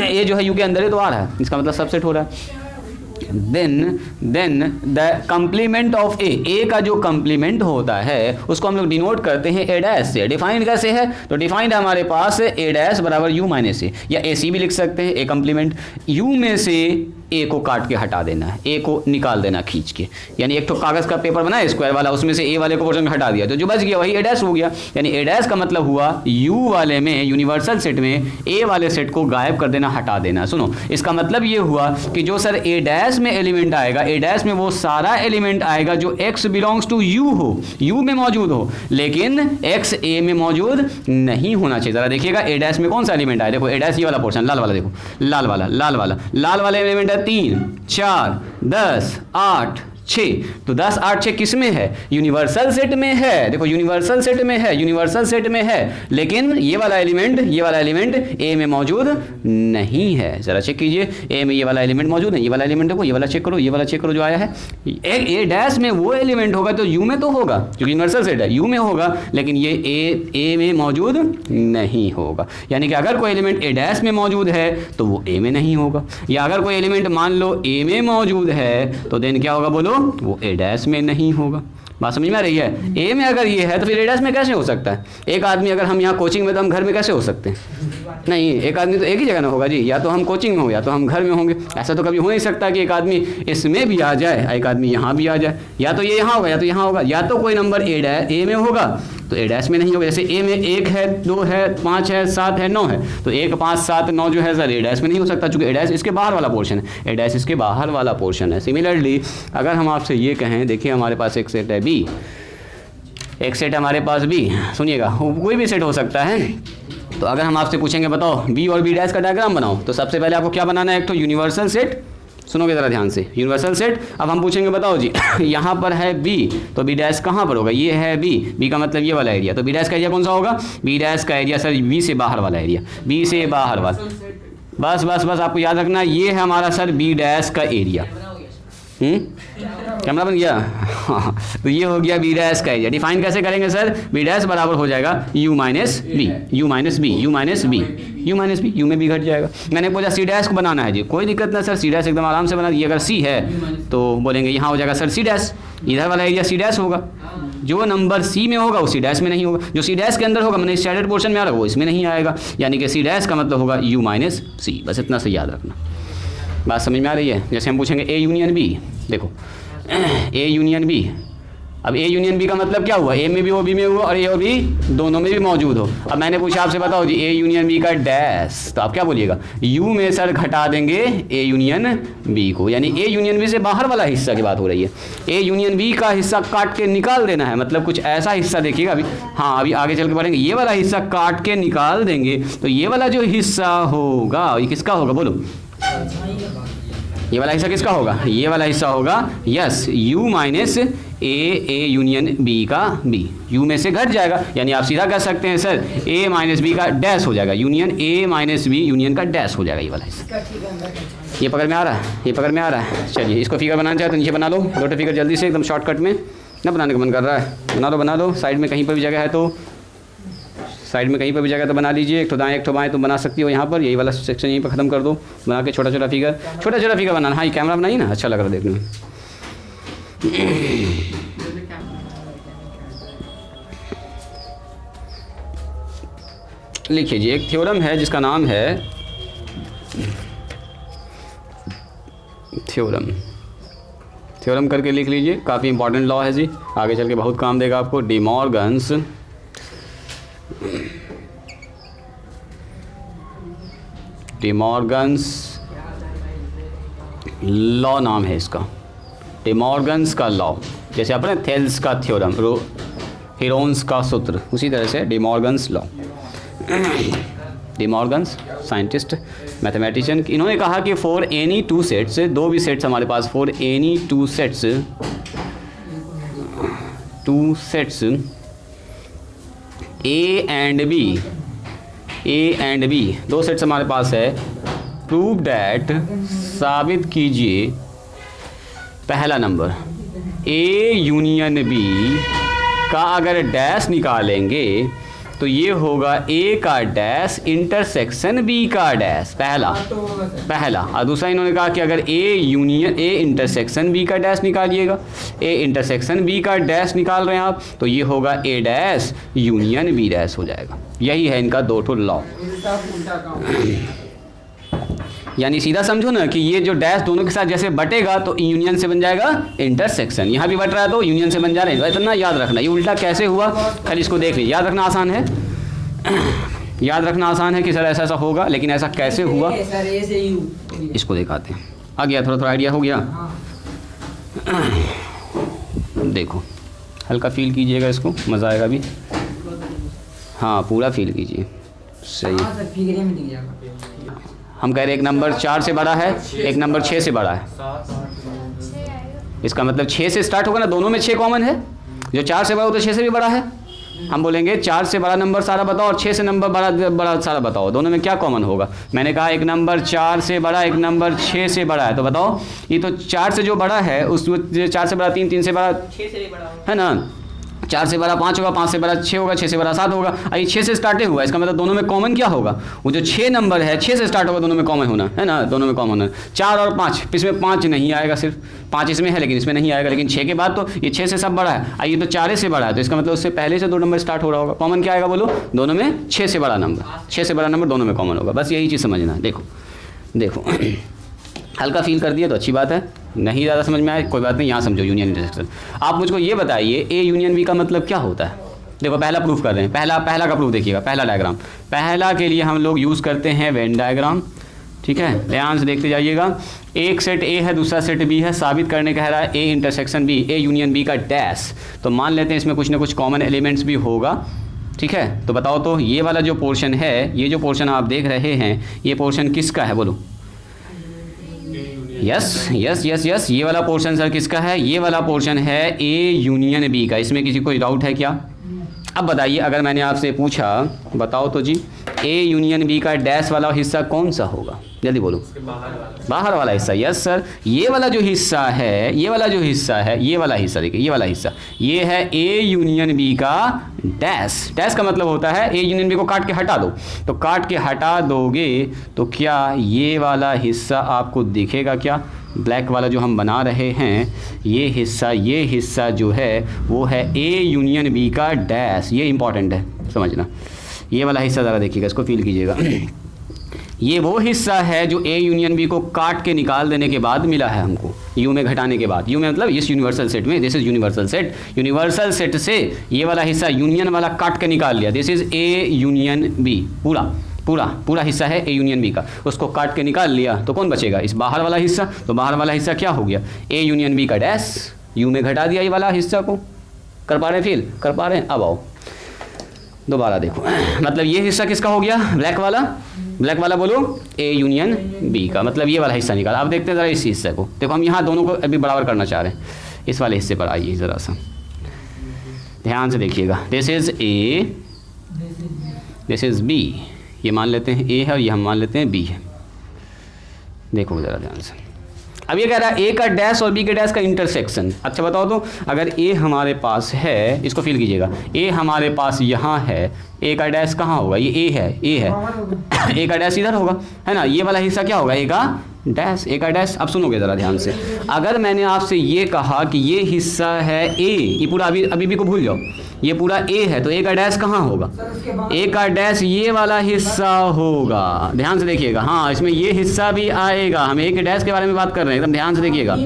ए जो है यू के अंदर ही तो आ रहा है, इसका मतलब सबसेट हो रहा है। देन द कम्प्लीमेंट ऑफ ए का जो कम्प्लीमेंट होता है उसको हम लोग डिनोट करते हैं ए डैश से। डिफाइंड कैसे है, तो डिफाइंड है हमारे पास ए डैश बराबर यू माइनस ए, या ए सी भी लिख सकते हैं, ए कम्प्लीमेंट यू में से ए को काट के हटा देना है, ए को निकाल देना खींच के, यानी एक तो कागज़ का पेपर बनाया स्क्वायर वाला, उसमें से ए वाले को पोर्शन हटा दिया तो जो बच गया वही ए डैश हो गया, यानी ए डैश का मतलब हुआ यू वाले में यूनिवर्सल सेट में ए वाले सेट को गायब कर देना, हटा देना। सुनो इसका मतलब ये हुआ कि जो सर ए डैश में एलिमेंट आएगा, ए डैश में वो सारा एलिमेंट आएगा जो एक्स बिलोंग्स टू यू हो, यू में मौजूद हो, लेकिन एक्स ए में मौजूद नहीं होना चाहिए। ज़रा देखिएगा ए डैश में कौन सा एलिमेंट आया, देखो ए डैश ये वाला पोर्शन लाल वाला, देखो लाल वाला एलिमेंट 3 4 10 8 6, तो 10 8 6 किस में है, यूनिवर्सल सेट में है, देखो यूनिवर्सल सेट में है, लेकिन ये वाला एलिमेंट ए में मौजूद नहीं है। जरा चेक कीजिए ए में ये वाला एलिमेंट मौजूद है, ये वाला एलिमेंट देखो, ये वाला चेक करो जो आया है, ए डैश में वो एलिमेंट होगा तो यू में तो होगा, क्योंकि यूनिवर्सल सेट है यू में होगा, लेकिन ये ए में मौजूद नहीं होगा, यानी कि अगर कोई एलिमेंट ए डैश में मौजूद है तो वो ए में नहीं होगा, या अगर कोई एलिमेंट मान लो ए में मौजूद है तो देन क्या होगा बोलो, वो ए डैश में नहीं होगा। बात समझ में आ रही है, ए में अगर ये है तो फिर ए डैश में कैसे हो सकता है। एक आदमी अगर हम यहाँ कोचिंग में तो हम घर में कैसे हो सकते हैं, नहीं, एक आदमी तो एक ही जगह ना होगा जी, या तो हम कोचिंग में हो या तो हम घर में होंगे, ऐसा तो कभी हो नहीं सकता कि एक आदमी इसमें भी आ जाए एक आदमी यहाँ भी आ जाए, या तो ये यहाँ होगा या तो यहाँ होगा, या तो कोई नंबर ए में होगा तो ए डैश में नहीं होगा। जैसे ए में 1 है 2 है 5 है 7 है 9 है, तो 1 5 7 9 जो है सर ए डैश में नहीं हो सकता, चूंकि ए डैश इसके बाहर वाला पोर्शन है, ए डैश इसके बाहर वाला पोर्शन है। सिमिलरली अगर हम आपसे ये कहें, देखिए हमारे पास एक सेट है बी, एक सेट हमारे पास बी, सुनिएगा कोई भी सेट हो सकता है, तो अगर हम आपसे पूछेंगे बताओ बी और बी डैश का डायग्राम बनाओ, तो सबसे पहले आपको क्या बनाना है, एक तो यूनिवर्सल सेट, सुनोगे ज़रा ध्यान से, यूनिवर्सल सेट। अब हम पूछेंगे बताओ जी यहाँ पर है बी, तो बी डैश कहाँ पर होगा, ये है बी का मतलब ये वाला एरिया, तो बी डैश का एरिया कौन सा होगा, बी डैश का एरिया सर बी से बाहर वाला एरिया, बी से बाहर वाला, बस आपको याद रखना ये है हमारा सर बी डैश का एरिया। कैमरा बन गया हाँ, तो ये हो गया बी डैश का एरिया। डिफाइन कैसे करेंगे सर, बी डैश बराबर हो जाएगा U minus B, U minus B, U में भी घट जाएगा। मैंने बोला सी डैश को बनाना है जी, कोई दिक्कत ना सर, सी डैश एकदम आराम से बना दिए। अगर सी है तो बोलेंगे यहाँ हो जाएगा सर सी डैश, इधर वाला एरिया सी डैश होगा, जो नंबर सी में होगा वो सी डैश में नहीं होगा, जो सी डैश के अंदर होगा मैंने स्टैंडर्ड पोर्शन में आ रहा है वो इसमें नहीं आएगा, यानी कि सी डैश का मतलब होगा यू माइनस सी। बस इतना से याद रखना, बात समझ में आ रही है। जैसे हम पूछेंगे ए यूनियन बी, देखो ए यूनियन बी, अब ए यूनियन बी का मतलब क्या हुआ, ए में भी हो बी में हुआ और ए और बी दोनों में भी मौजूद हो। अब मैंने पूछा आपसे बताओ जी ए यूनियन बी का डैश, तो आप क्या बोलिएगा, यू में सर घटा देंगे ए यूनियन बी को, यानी ए यूनियन बी से बाहर वाला हिस्सा की बात हो रही है। ए यूनियन बी का हिस्सा काट के निकाल देना है, मतलब कुछ ऐसा हिस्सा देखिएगा अभी, हाँ अभी आगे चल के पढ़ेंगे, ये वाला हिस्सा काट के निकाल देंगे तो ये वाला जो हिस्सा होगा ये किसका होगा बोलो, ये वाला हिस्सा किसका होगा, ये वाला हिस्सा होगा yes U minus A union B का बी, यू में से घट जाएगा, यानी आप सीधा कह सकते हैं सर ए माइनस बी का डैश हो जाएगा, union A minus B union का डैश हो जाएगा ये वाला हिस्सा। ये पकड़ में आ रहा है, ये पकड़ में आ रहा है। चलिए इसको फिगर बनाना चाहे तो नीचे बना लो, दो फिगर जल्दी से एकदम शॉर्टकट में, ना बनाने का मन कर रहा है बना लो, साइड में कहीं पर भी जगह है तो साइड में कहीं पर भी जगह तो बना लीजिए, एक तो दाएं एक तो बाएं, तो बना सकती हो यहाँ पर, यही वाला सेक्शन यहीं पर ख़त्म कर दो, बना के छोटा छोटा फिगर बनाना। हाँ ये कैमरा बनाइए ना, अच्छा लग रहा है देखने में। लिखिए जी, एक थ्योरम है जिसका नाम है थ्योरम करके लिख लीजिए, काफ़ी इंपॉर्टेंट लॉ है जी, आगे चल के बहुत काम देगा आपको। डिमॉर्गन्स लॉ नाम है इसका, डिमॉर्गन्स का लॉ, जैसे अपने थेल्स का थ्योरम, हीरोन्स का सूत्र, उसी तरह से De Morgan's law. De Morgan's scientist mathematician, इन्होंने कहा कि फॉर एनी टू सेट्स, दो भी सेट्स हमारे पास, for any two sets A and B, दो सेट्स हमारे पास है, प्रूव डैट, साबित कीजिए, पहला नंबर ए यूनियन बी का अगर डैश निकालेंगे तो ये होगा ए का डैश इंटरसेक्शन बी का डैश, पहला। और दूसरा इन्होंने कहा कि अगर ए इंटरसेक्शन बी का डैश निकालिएगा, ए इंटरसेक्शन बी का डैश निकाल रहे हैं आप, तो ये होगा ए डैश यूनियन बी डैश हो जाएगा। यही है इनका दो ठो लॉ। यानी सीधा समझो ना कि ये जो डैश दोनों के साथ जैसे बटेगा तो यूनियन से बन जाएगा इंटरसेक्शन, यहाँ भी बट रहा है तो यूनियन से बन जा रहे हैं। इतना याद रखना, ये उल्टा कैसे हुआ खाली इसको देख लीजिए, याद रखना आसान है, याद रखना आसान है कि सर ऐसा ऐसा होगा, लेकिन ऐसा कैसे हुआ इसको दिखाते हैं। आ गया, थोड़ा आइडिया हो गया। देखो हल्का फील कीजिएगा इसको, मज़ा आएगा अभी। हाँ पूरा फील कीजिए, सही है। हम कह रहे एक नंबर 4 से बड़ा है, एक नंबर 6 से बड़ा है, इसका मतलब 6 से स्टार्ट होगा ना, दोनों में 6 कॉमन है, जो 4 से बड़ा हो तो 6 से भी बड़ा है। हम बोलेंगे 4 से बड़ा नंबर सारा बताओ और 6 से नंबर बड़ा सारा बताओ, दोनों में क्या कॉमन होगा। मैंने कहा एक नंबर 4 से बड़ा, एक नंबर 6 से बड़ा है, तो बताओ ये तो 4 से जो बड़ा है उस 4 से बड़ा 3, 3 से बड़ा 6 से बड़ा है ना, 4 से बड़ा 5 होगा, 5 से बड़ा 6 होगा, 6 से बड़ा 7 होगा। ये 6 से स्टार्ट हुआ, इसका मतलब दोनों में कॉमन क्या होगा, वो जो 6 नंबर है 6 से स्टार्ट होगा, दोनों में कॉमन होना है ना, दोनों में कॉमन होना। 4 और 5, इसमें 5 नहीं आएगा, सिर्फ 5 इसमें है लेकिन इसमें नहीं आएगा, लेकिन 6 के बाद तो ये 6 से सब बड़ा है, ये तो 4 से बड़ा है, तो इसका मतलब उससे पहले से 2 नंबर स्टार्ट हो रहा होगा। कॉमन क्या आएगा बोलो, दोनों में 6 से बड़ा नंबर, 6 से बड़ा नंबर दोनों में कॉमन होगा। बस यही चीज़ समझना है। देखो हल्का फील कर दिया तो अच्छी बात है, नहीं ज़्यादा समझ में आए कोई बात नहीं, यहाँ समझो यूनियन इंटरसेक्शन। आप मुझको ये बताइए ए यूनियन बी का मतलब क्या होता है। देखो पहला प्रूफ कर रहे हैं, पहला का प्रूफ देखिएगा, पहला डायग्राम, पहला के लिए हम लोग यूज़ करते हैं वेन डायग्राम, ठीक है, ध्यान से देखते जाइएगा। एक सेट ए है, दूसरा सेट बी है, साबित करने कह रहा है A intersection B, A union B का डैश, तो मान लेते हैं इसमें कुछ ना कुछ कॉमन एलिमेंट्स भी होगा, ठीक है। तो बताओ तो ये वाला जो पोर्शन है, ये जो पोर्शन आप देख रहे हैं, ये पोर्शन किसका है बोलो। यस, ये वाला पोर्शन सर किसका है, ये वाला पोर्शन है ए यूनियन बी का। इसमें किसी कोई डाउट है क्या, अब बताइए, अगर मैंने आपसे पूछा बताओ तो जी ए यूनियन बी का डैश वाला हिस्सा कौन सा होगा, जल्दी बोलो। बाहर वाला हिस्सा। यस सर, ये वाला जो हिस्सा है, ये वाला जो हिस्सा है, ये वाला हिस्सा देखिए, ये वाला हिस्सा ये है ए यूनियन बी का डैश। डैश का मतलब होता है ए यूनियन बी को काट के हटा दो, तो काट के हटा दोगे तो क्या ये वाला हिस्सा आपको दिखेगा क्या, ब्लैक वाला जो हम बना रहे हैं ये हिस्सा जो है वो है ए यूनियन बी का डैश। ये इंपॉर्टेंट है समझना, ये वाला हिस्सा ज़रा देखिएगा, इसको फील कीजिएगा। ये वो हिस्सा है जो ए यूनियन बी को काट के निकाल देने के बाद मिला है हमको, यू में घटाने के बाद। यू में मतलब इस यूनिवर्सल सेट में, this is universal set, universal set से ये वाला हिस्सा यूनियन वाला काट के निकाल लिया, this is A union B, पूरा हिस्सा है ए यूनियन बी का, उसको काट के निकाल लिया तो कौन बचेगा, इस बाहर वाला हिस्सा। तो बाहर वाला हिस्सा क्या हो गया, ए यूनियन बी का डैश, यू में घटा दिया ये वाला हिस्सा को। कर पा रहे हैं, फील कर पा रहे हैं। अब आओ दोबारा देखो, मतलब ये हिस्सा किसका हो गया, ब्लैक वाला बोलो ए यूनियन बी का, मतलब ये वाला हिस्सा निकाला। अब देखते हैं ज़रा इस हिस्से को, देखो हम यहाँ दोनों को अभी बराबर करना चाह रहे हैं। इस वाले हिस्से पर आइए ज़रा सा ध्यान से देखिएगा, this is A, this is B, ये मान लेते हैं ए है और ये हम मान लेते हैं बी है। देखो ज़रा ध्यान से, अब ये कह रहा है ए का डैश और बी के डैश का इंटरसेक्शन। अच्छा बताओ तो, अगर ए हमारे पास है, इसको फील कीजिएगा, ए हमारे पास यहाँ है, ए का डैश कहाँ होगा, ये ए है ए का डैश इधर होगा, है ना, ये वाला हिस्सा क्या होगा, ए का डैश, ए का डैश। अब सुनोगे ज़रा ध्यान से, अगर मैंने आपसे ये कहा कि ये हिस्सा है ए, ये पूरा अभी भी को भूल जाओ, ये पूरा ए है, तो ए का डैश कहाँ होगा, ए का डैश ये वाला हिस्सा होगा। ध्यान से देखिएगा, हाँ इसमें ये हिस्सा भी आएगा, हम ए के डैश के बारे में बात कर रहे हैं, एकदम ध्यान से देखिएगा।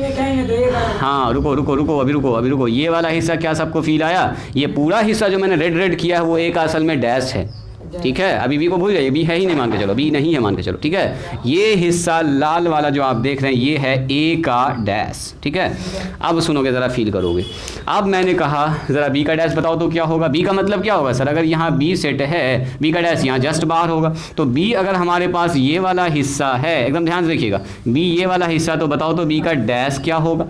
हाँ रुको अभी रुको, ये वाला हिस्सा क्या सबको फील आया, ये पूरा हिस्सा जो मैंने रेड किया है वो ए का असल में डैश है, ठीक है। अभी बी को भूल जाइए, बी है ही नहीं मान के चलो, बी नहीं है मान के चलो, ठीक है। ये हिस्सा लाल वाला जो आप देख रहे हैं ये है ए का डैश, ठीक है। अब सुनोगे ज़रा फील करोगे, अब मैंने कहा ज़रा बी का डैश बताओ तो क्या होगा, बी का मतलब क्या होगा सर, अगर यहाँ बी सेट है, बी का डैश यहाँ जस्ट बाहर होगा, तो बी अगर हमारे पास ये वाला हिस्सा है, एकदम ध्यान से देखिएगा, बी ये वाला हिस्सा, तो बताओ तो बी का डैश क्या होगा,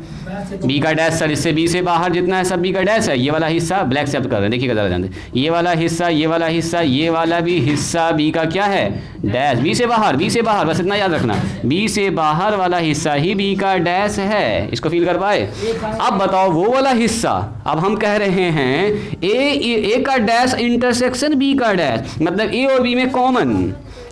बी का डैश सर इससे बी से बाहर जितना है सब बी का डैश है। ये वाला हिस्सा ब्लैक से कर रहे हैं, देखिएगा ज़रा ध्यान से, ये वाला हिस्सा, ये वाला हिस्सा, ये वाला भी हिस्सा बी का क्या है, डैश, बी से बाहर, बस इतना याद रखना, बी से बाहर वाला हिस्सा ही बी का डैश है। इसको फील कर पाए। अब बताओ वो वाला हिस्सा, अब हम कह रहे हैं ए का डैश इंटरसेक्शन बी का डैश, मतलब ए और बी में कॉमन,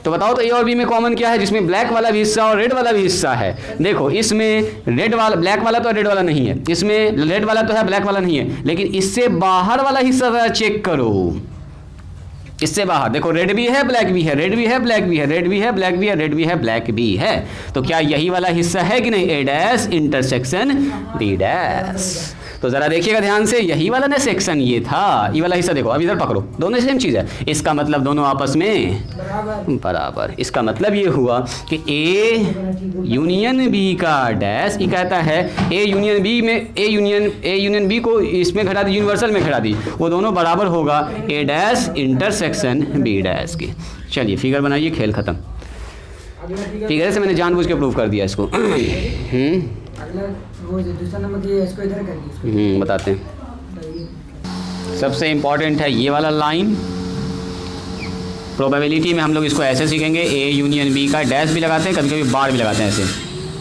तो बताओ तो ए और बी में कॉमन क्या है, जिसमें ब्लैक वाला भी हिस्सा और रेड वाला भी हिस्सा है। देखो इसमें रेड वाला, ब्लैक वाला तो रेड वाला नहीं है, इसमें रेड वाला तो है ब्लैक वाला नहीं है, लेकिन इससे बाहर वाला हिस्सा जरा चेक करो, इससे बाहर देखो, रेड भी है ब्लैक भी है, रेड भी है ब्लैक भी है, रेड भी है ब्लैक भी है, रेड भी है ब्लैक भी है, तो क्या यही वाला हिस्सा है कि नहीं, ए डैश इंटरसेक्शन बी डैश। तो ज़रा देखिएगा ध्यान से, यही वाला ना सेक्शन ये था, ये वाला हिस्सा देखो, अब इधर पकड़ो, दोनों सेम चीज़ है, इसका मतलब दोनों आपस में बराबर। इसका मतलब ये हुआ कि ए यूनियन बी का डैश, ये कहता है ए यूनियन बी में, ए यूनियन बी को इसमें घटा दी, यूनिवर्सल में घटा दी, वो दोनों बराबर होगा ए डैश इंटरसेक्शन बी डैश की। चलिए फिगर बनाइए, खेल ख़त्म। फिगर से मैंने जानबूझ के प्रूव कर दिया इसको। वो दूसरा नंबर दिया इसको इधर कर दिया, बताते हैं। सबसे इम्पॉर्टेंट है ये वाला लाइन, प्रोबेबिलिटी में हम लोग इसको ऐसे सीखेंगे, ए यूनियन बी का डैश भी लगाते हैं, कभी कभी बार भी लगाते हैं ऐसे,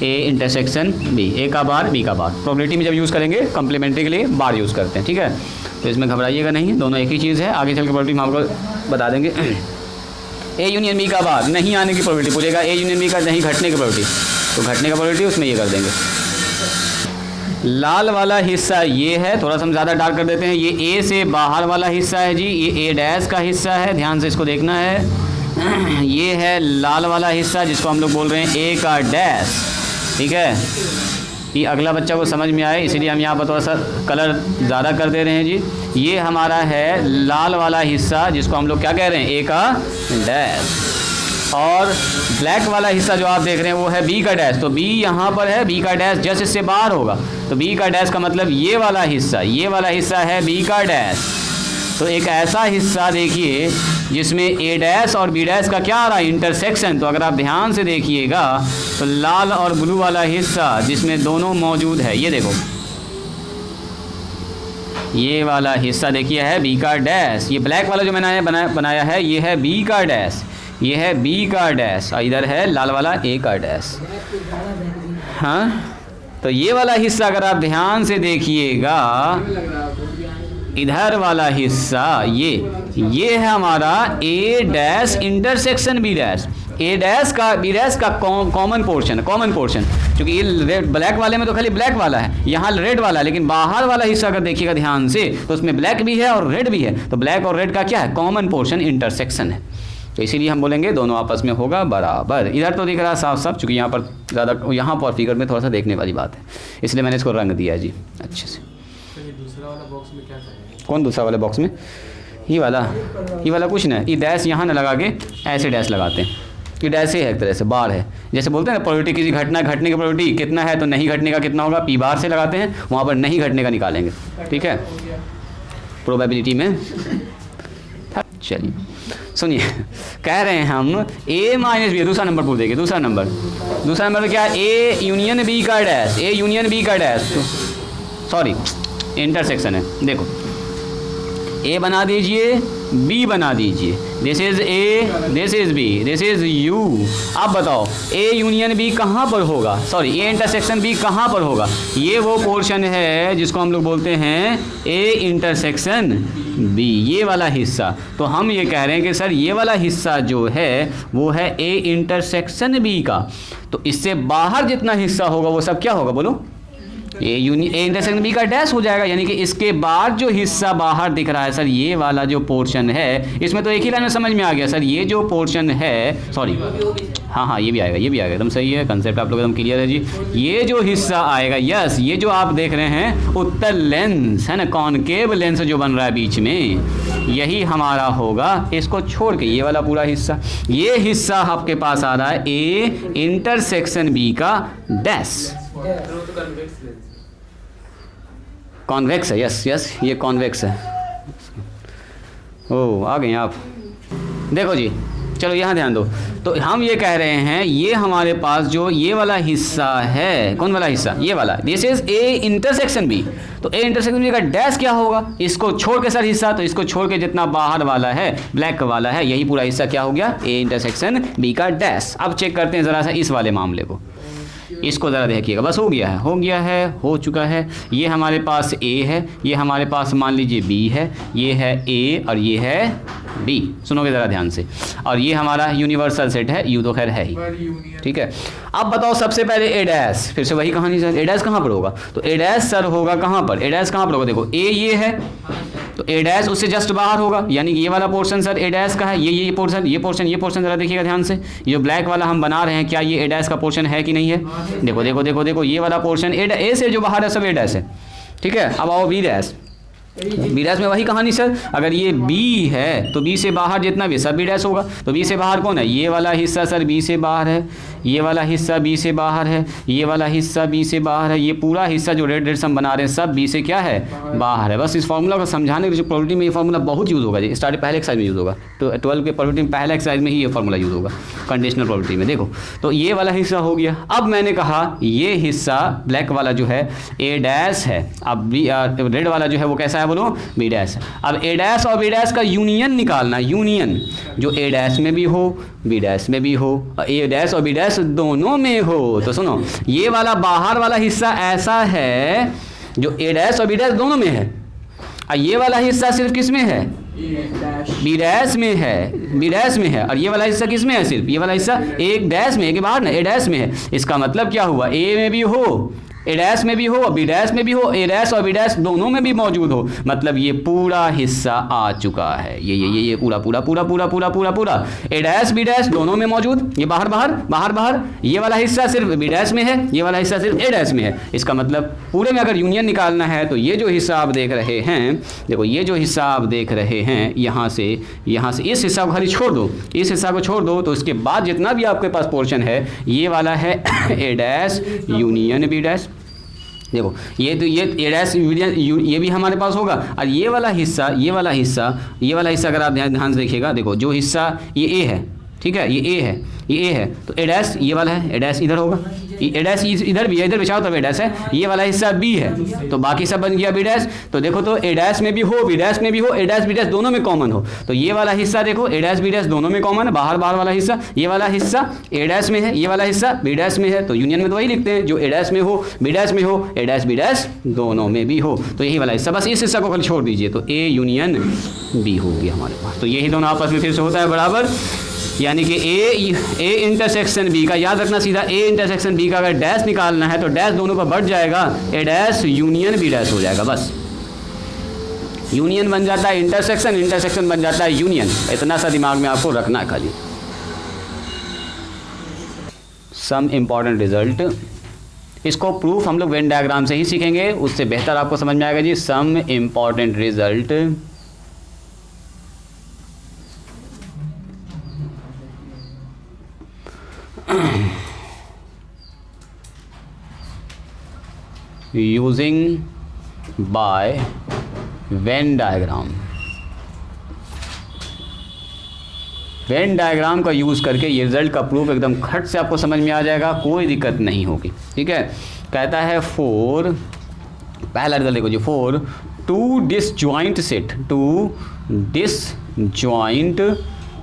ए इंटरसेक्शन बी, ए का बार बी का बार। प्रोबेबिलिटी में जब यूज़ करेंगे कम्प्लीमेंट्री के लिए बार यूज़ करते हैं, ठीक है। तो इसमें घबराइएगा नहीं, दोनों एक ही चीज़ है, आगे चल के प्रोबेबिलिटी हम आपको बता देंगे। ए यूनियन बी का बार नहीं आने की प्रोबेबिलिटी पूछेगा, ए यूनियन बी का नहीं घटने की प्रोबेबिलिटी, तो घटने का प्रोबेबिलिटी उसमें ये कर देंगे। लाल वाला हिस्सा ये है, थोड़ा सा हम ज़्यादा डार्क कर देते हैं, ये ए से बाहर वाला हिस्सा है जी, ये ए डैश का हिस्सा है, ध्यान से इसको देखना है। ये है लाल वाला हिस्सा जिसको हम लोग बोल रहे हैं ए का डैश, ठीक है। ये अगला बच्चा को समझ में आए इसीलिए हम यहाँ पर थोड़ा सा कलर ज़्यादा कर दे रहे हैं जी। ये हमारा है लाल वाला हिस्सा जिसको हम लोग क्या कह रहे हैं, ए का डैश, और ब्लैक वाला हिस्सा जो आप देख रहे हैं वो है बी का डैश, तो बी यहाँ पर है, बी का डैश जस्ट इससे बाहर होगा, तो बी का डैश का मतलब ये वाला हिस्सा है बी का डैश। तो एक ऐसा हिस्सा देखिए जिसमें ए डैश और बी डैश का क्या आ रहा है, इंटरसेक्शन। तो अगर आप ध्यान से देखिएगा तो लाल और ब्लू वाला हिस्सा जिसमें दोनों मौजूद है, ये देखो ये वाला हिस्सा देखिए है बी का डैश, ये ब्लैक वाला जो मैंने बनाया है ये है बी का डैश, ये है बी का डैश, और इधर है लाल वाला ए का डैश। हाँ, तो ये वाला हिस्सा अगर आप ध्यान से देखिएगा, इधर वाला हिस्सा ये है हमारा ए dash intersection B dash. A dash का बी डैश का कॉमन पोर्शन क्योंकि ये ब्लैक वाले में तो खाली ब्लैक वाला है, यहाँ रेड वाला है, लेकिन बाहर वाला हिस्सा अगर देखिएगा ध्यान से तो उसमें ब्लैक भी है और रेड भी है, तो ब्लैक और रेड का क्या है, कॉमन पोर्शन इंटरसेक्शन है। तो इसीलिए हम बोलेंगे दोनों आपस में होगा बराबर। इधर तो दिख रहा है साफ साफ, चूँकि यहाँ पर ज़्यादा, यहाँ पर फिगर में थोड़ा सा देखने वाली बात है, इसलिए मैंने इसको रंग दिया जी अच्छे से। दूसरा वाला बॉक्स में क्या चाहिए? कौन दूसरा वाले बॉक्स में? ये वाला कुछ नहीं, ये डैश यहाँ न लगा के ऐसे डैश लगाते हैं, ये डैश ही है एक तरह से, बार है। जैसे बोलते हैं ना प्रोबेबिलिटी किसी घटना घटने की प्रोबेबिलिटी कितना है, तो नहीं घटने का कितना होगा, पी बार से लगाते हैं, वहाँ पर नहीं घटने का निकालेंगे, ठीक है, प्रोबेबिलिटी में। चलिए सुनिए, कह रहे हैं हम ए माइनस बी, दूसरा नंबर पूछ देंगे। दूसरा नंबर क्या है, ए यूनियन बी का डैश, ए यूनियन बी का डैश, सॉरी इंटरसेक्शन है। देखो ए बना दीजिए, बी बना दीजिए, this is A, this is B, this is U. अब बताओ ए यूनियन बी कहाँ पर होगा, सॉरी ए इंटरसेक्शन बी कहाँ पर होगा? ये वो पोर्शन है जिसको हम लोग बोलते हैं ए इंटरसेक्शन बी, ये वाला हिस्सा। तो हम ये कह रहे हैं कि सर ये वाला हिस्सा जो है वो है ए इंटरसेक्शन बी का, तो इससे बाहर जितना हिस्सा होगा वो सब क्या होगा, बोलो, ए इंटरसेक्शन बी का डैश हो जाएगा। यानी कि इसके बाद जो हिस्सा बाहर दिख रहा है सर, ये वाला जो पोर्शन है, इसमें तो एक ही लाइन में समझ में आ गया सर, ये जो पोर्शन है, सॉरी हाँ ये भी आएगा, एकदम सही है, कंसेप्ट आप लोग एकदम क्लियर है जी। ये जो हिस्सा आएगा, यस, ये जो आप देख रहे हैं उत्तर लेंस है ना, कॉनकेव लेंस जो बन रहा है बीच में, यही हमारा होगा। इसको छोड़ के ये वाला पूरा हिस्सा, ये हिस्सा आपके पास आ रहा है ए इंटरसेक्शन बी का डैश, कॉन्वेक्स है, यस ये कॉन्वेक्स है। ओ आ गए आप, देखो जी, चलो यहाँ ध्यान दो। तो हम ये कह रहे हैं ये हमारे पास जो ये वाला हिस्सा है, कौन वाला हिस्सा, ये वाला, this is A intersection B. तो ए इंटरसेक्शन बी का डैश क्या होगा, इसको छोड़ के सर हिस्सा, तो इसको छोड़ के जितना बाहर वाला है, ब्लैक वाला है, यही पूरा हिस्सा क्या हो गया, ए इंटरसेक्शन बी का डैश। अब चेक करते हैं ज़रा सा इस वाले मामले को, इसको ज़रा देखिएगा, बस हो गया, हो चुका है। ये हमारे पास ए है, ये हमारे पास मान लीजिए बी है, ये है ए और ये है बी, सुनोगे ज़रा ध्यान से, और ये हमारा यूनिवर्सल सेट है, यू तो खैर है ही, ठीक है। अब बताओ सबसे पहले ए डैश, फिर से वही कहानी सर, ए डैश कहाँ पर होगा, तो ए डैश सर होगा कहाँ पर, ए डैश कहाँ पर होगा, देखो ए ये है, तो ए डैश उससे जस्ट बाहर होगा, यानी कि ये वाला पोर्शन सर ए डैश का है, ये पोर्शन ज़रा देखिएगा ध्यान से, ये जो ब्लैक वाला हम बना रहे हैं, क्या ये ए डैश का पोर्शन है कि नहीं है, देखो ये वाला पोर्शन ए से जो बाहर है सब ए डैश है, ठीक है। अब आओ बी डैश, बी डैश में वही कहानी सर, अगर ये बी है तो बी से बाहर जितना भी सब बी डैश होगा, तो बी से बाहर कौन है, ये वाला हिस्सा सर बी से बाहर है, ये वाला हिस्सा बी से बाहर है, ये वाला हिस्सा बी से बाहर है, ये पूरा हिस्सा जो रेड रेड हम बना रहे हैं सब बी से क्या है, बाहर है। बस इस फॉर्मूला को समझाने के लिए प्रोबेबिलिटी में ये फॉर्मूला बहुत यूज़ होगा जी, स्टार्टिंग पहले एक्सरसाइज में यूज़ होगा, तो 12 के प्रोबेबिलिटी में पहले एक्सरसाइज में ही ये फॉर्मूला यूज़ होगा, कंडीशनल प्रोबेबिलिटी में। देखो तो ये वाला हिस्सा हो गया। अब मैंने कहा ये हिस्सा ब्लैक वाला जो है ए डैश है, अब रेड वाला जो है वो कैसा है, बोलो बी डैश। अब ए डैश और बी डैश का यूनियन निकालना, यूनियन जो ए डैश में भी हो बी डैश में भी हो, ए डैश और बी डैश दोनों में हो। तो सुनो, ये वाला बाहर वाला हिस्सा ऐसा है जो ए डैश और बी डैश दोनों में है, और ये वाला हिस्सा सिर्फ किस में है, बी डैश में है, और ये वाला हिस्सा किस में है, सिर्फ ये वाला हिस्सा एक डैश में है, कि बाहर ना ए डैश में है। इसका मतलब क्या हुआ, ए में भी हो, ए डैश में भी हो, बी डैश में भी हो, ए डैश और बी डैश दोनों में भी मौजूद हो, मतलब ये पूरा हिस्सा आ चुका है, ये पूरा ए डैश बी डैश दोनों में मौजूद, ये बाहर, ये वाला हिस्सा सिर्फ बी डैश में है, ये वाला हिस्सा सिर्फ ए डैश में है। इसका मतलब पूरे में अगर यूनियन निकालना है तो ये जो हिस्सा आप देख रहे हैं, देखो ये जो हिस्सा आप देख रहे हैं, यहाँ से इस हिस्सा को खाली छोड़ दो, इस हिस्सा को छोड़ दो, तो इसके बाद जितना भी आपके पास पोर्शन है ये वाला है ए डैश यूनियन बी डैश। देखो ये तो ये ए डैश ये भी हमारे पास होगा, और ये वाला हिस्सा अगर आप ध्यान से देखिएगा, देखो जो हिस्सा ये ए है, ठीक है, ये ए है, ये ए है, तो ए डैश ये वाला है, ए डैश इधर होगा, ए डैश इधर भी है, इधर चारों तरफ ए डैश है, ये वाला हिस्सा बी है, तो बाकी सब बन गया बी डैश। तो देखो तो ए डैश में भी हो, बी डैश में भी हो, ए डैश बी डैश दोनों में कॉमन हो, तो ये वाला हिस्सा देखो ए डैश बी डैश दोनों में कॉमन है, बाहर बाहर वाला हिस्सा, ये वाला हिस्सा ए डैश में है, ये वाला हिस्सा बी डैश में है, तो यूनियन में तो वही लिखते हैं जो ए डैश में हो, बी डैश में हो, ए डैश बी डैश दोनों में भी हो, तो यही वाला हिस्सा, बस इस हिस्सा को खाली छोड़ दीजिए, तो ए यूनियन बी हो गया हमारे पास। तो यही दोनों आपस में फिर से होता है बराबर, यानी कि ए इंटरसेक्शन बी का, याद रखना सीधा ए इंटरसेक्शन बी का अगर डैश निकालना है तो डैश दोनों पर बढ़ जाएगा, ए डैश यूनियन बी डैश हो जाएगा, बस यूनियन बन जाता है इंटरसेक्शन, इंटरसेक्शन बन जाता है यूनियन, इतना सा दिमाग में आपको रखना है खाली। सम इम्पॉर्टेंट रिजल्ट, इसको प्रूफ हम लोग वेन डायग्राम से ही सीखेंगे, उससे बेहतर आपको समझ में आएगा जी। Some important result using by Venn diagram, Venn diagram का यूज़ करके ये रिजल्ट का प्रूफ एकदम खट से आपको समझ में आ जाएगा, कोई दिक्कत नहीं होगी, ठीक है। कहता है फॉर, पहला रिजल्ट देखो जी, for two disjoint set, two disjoint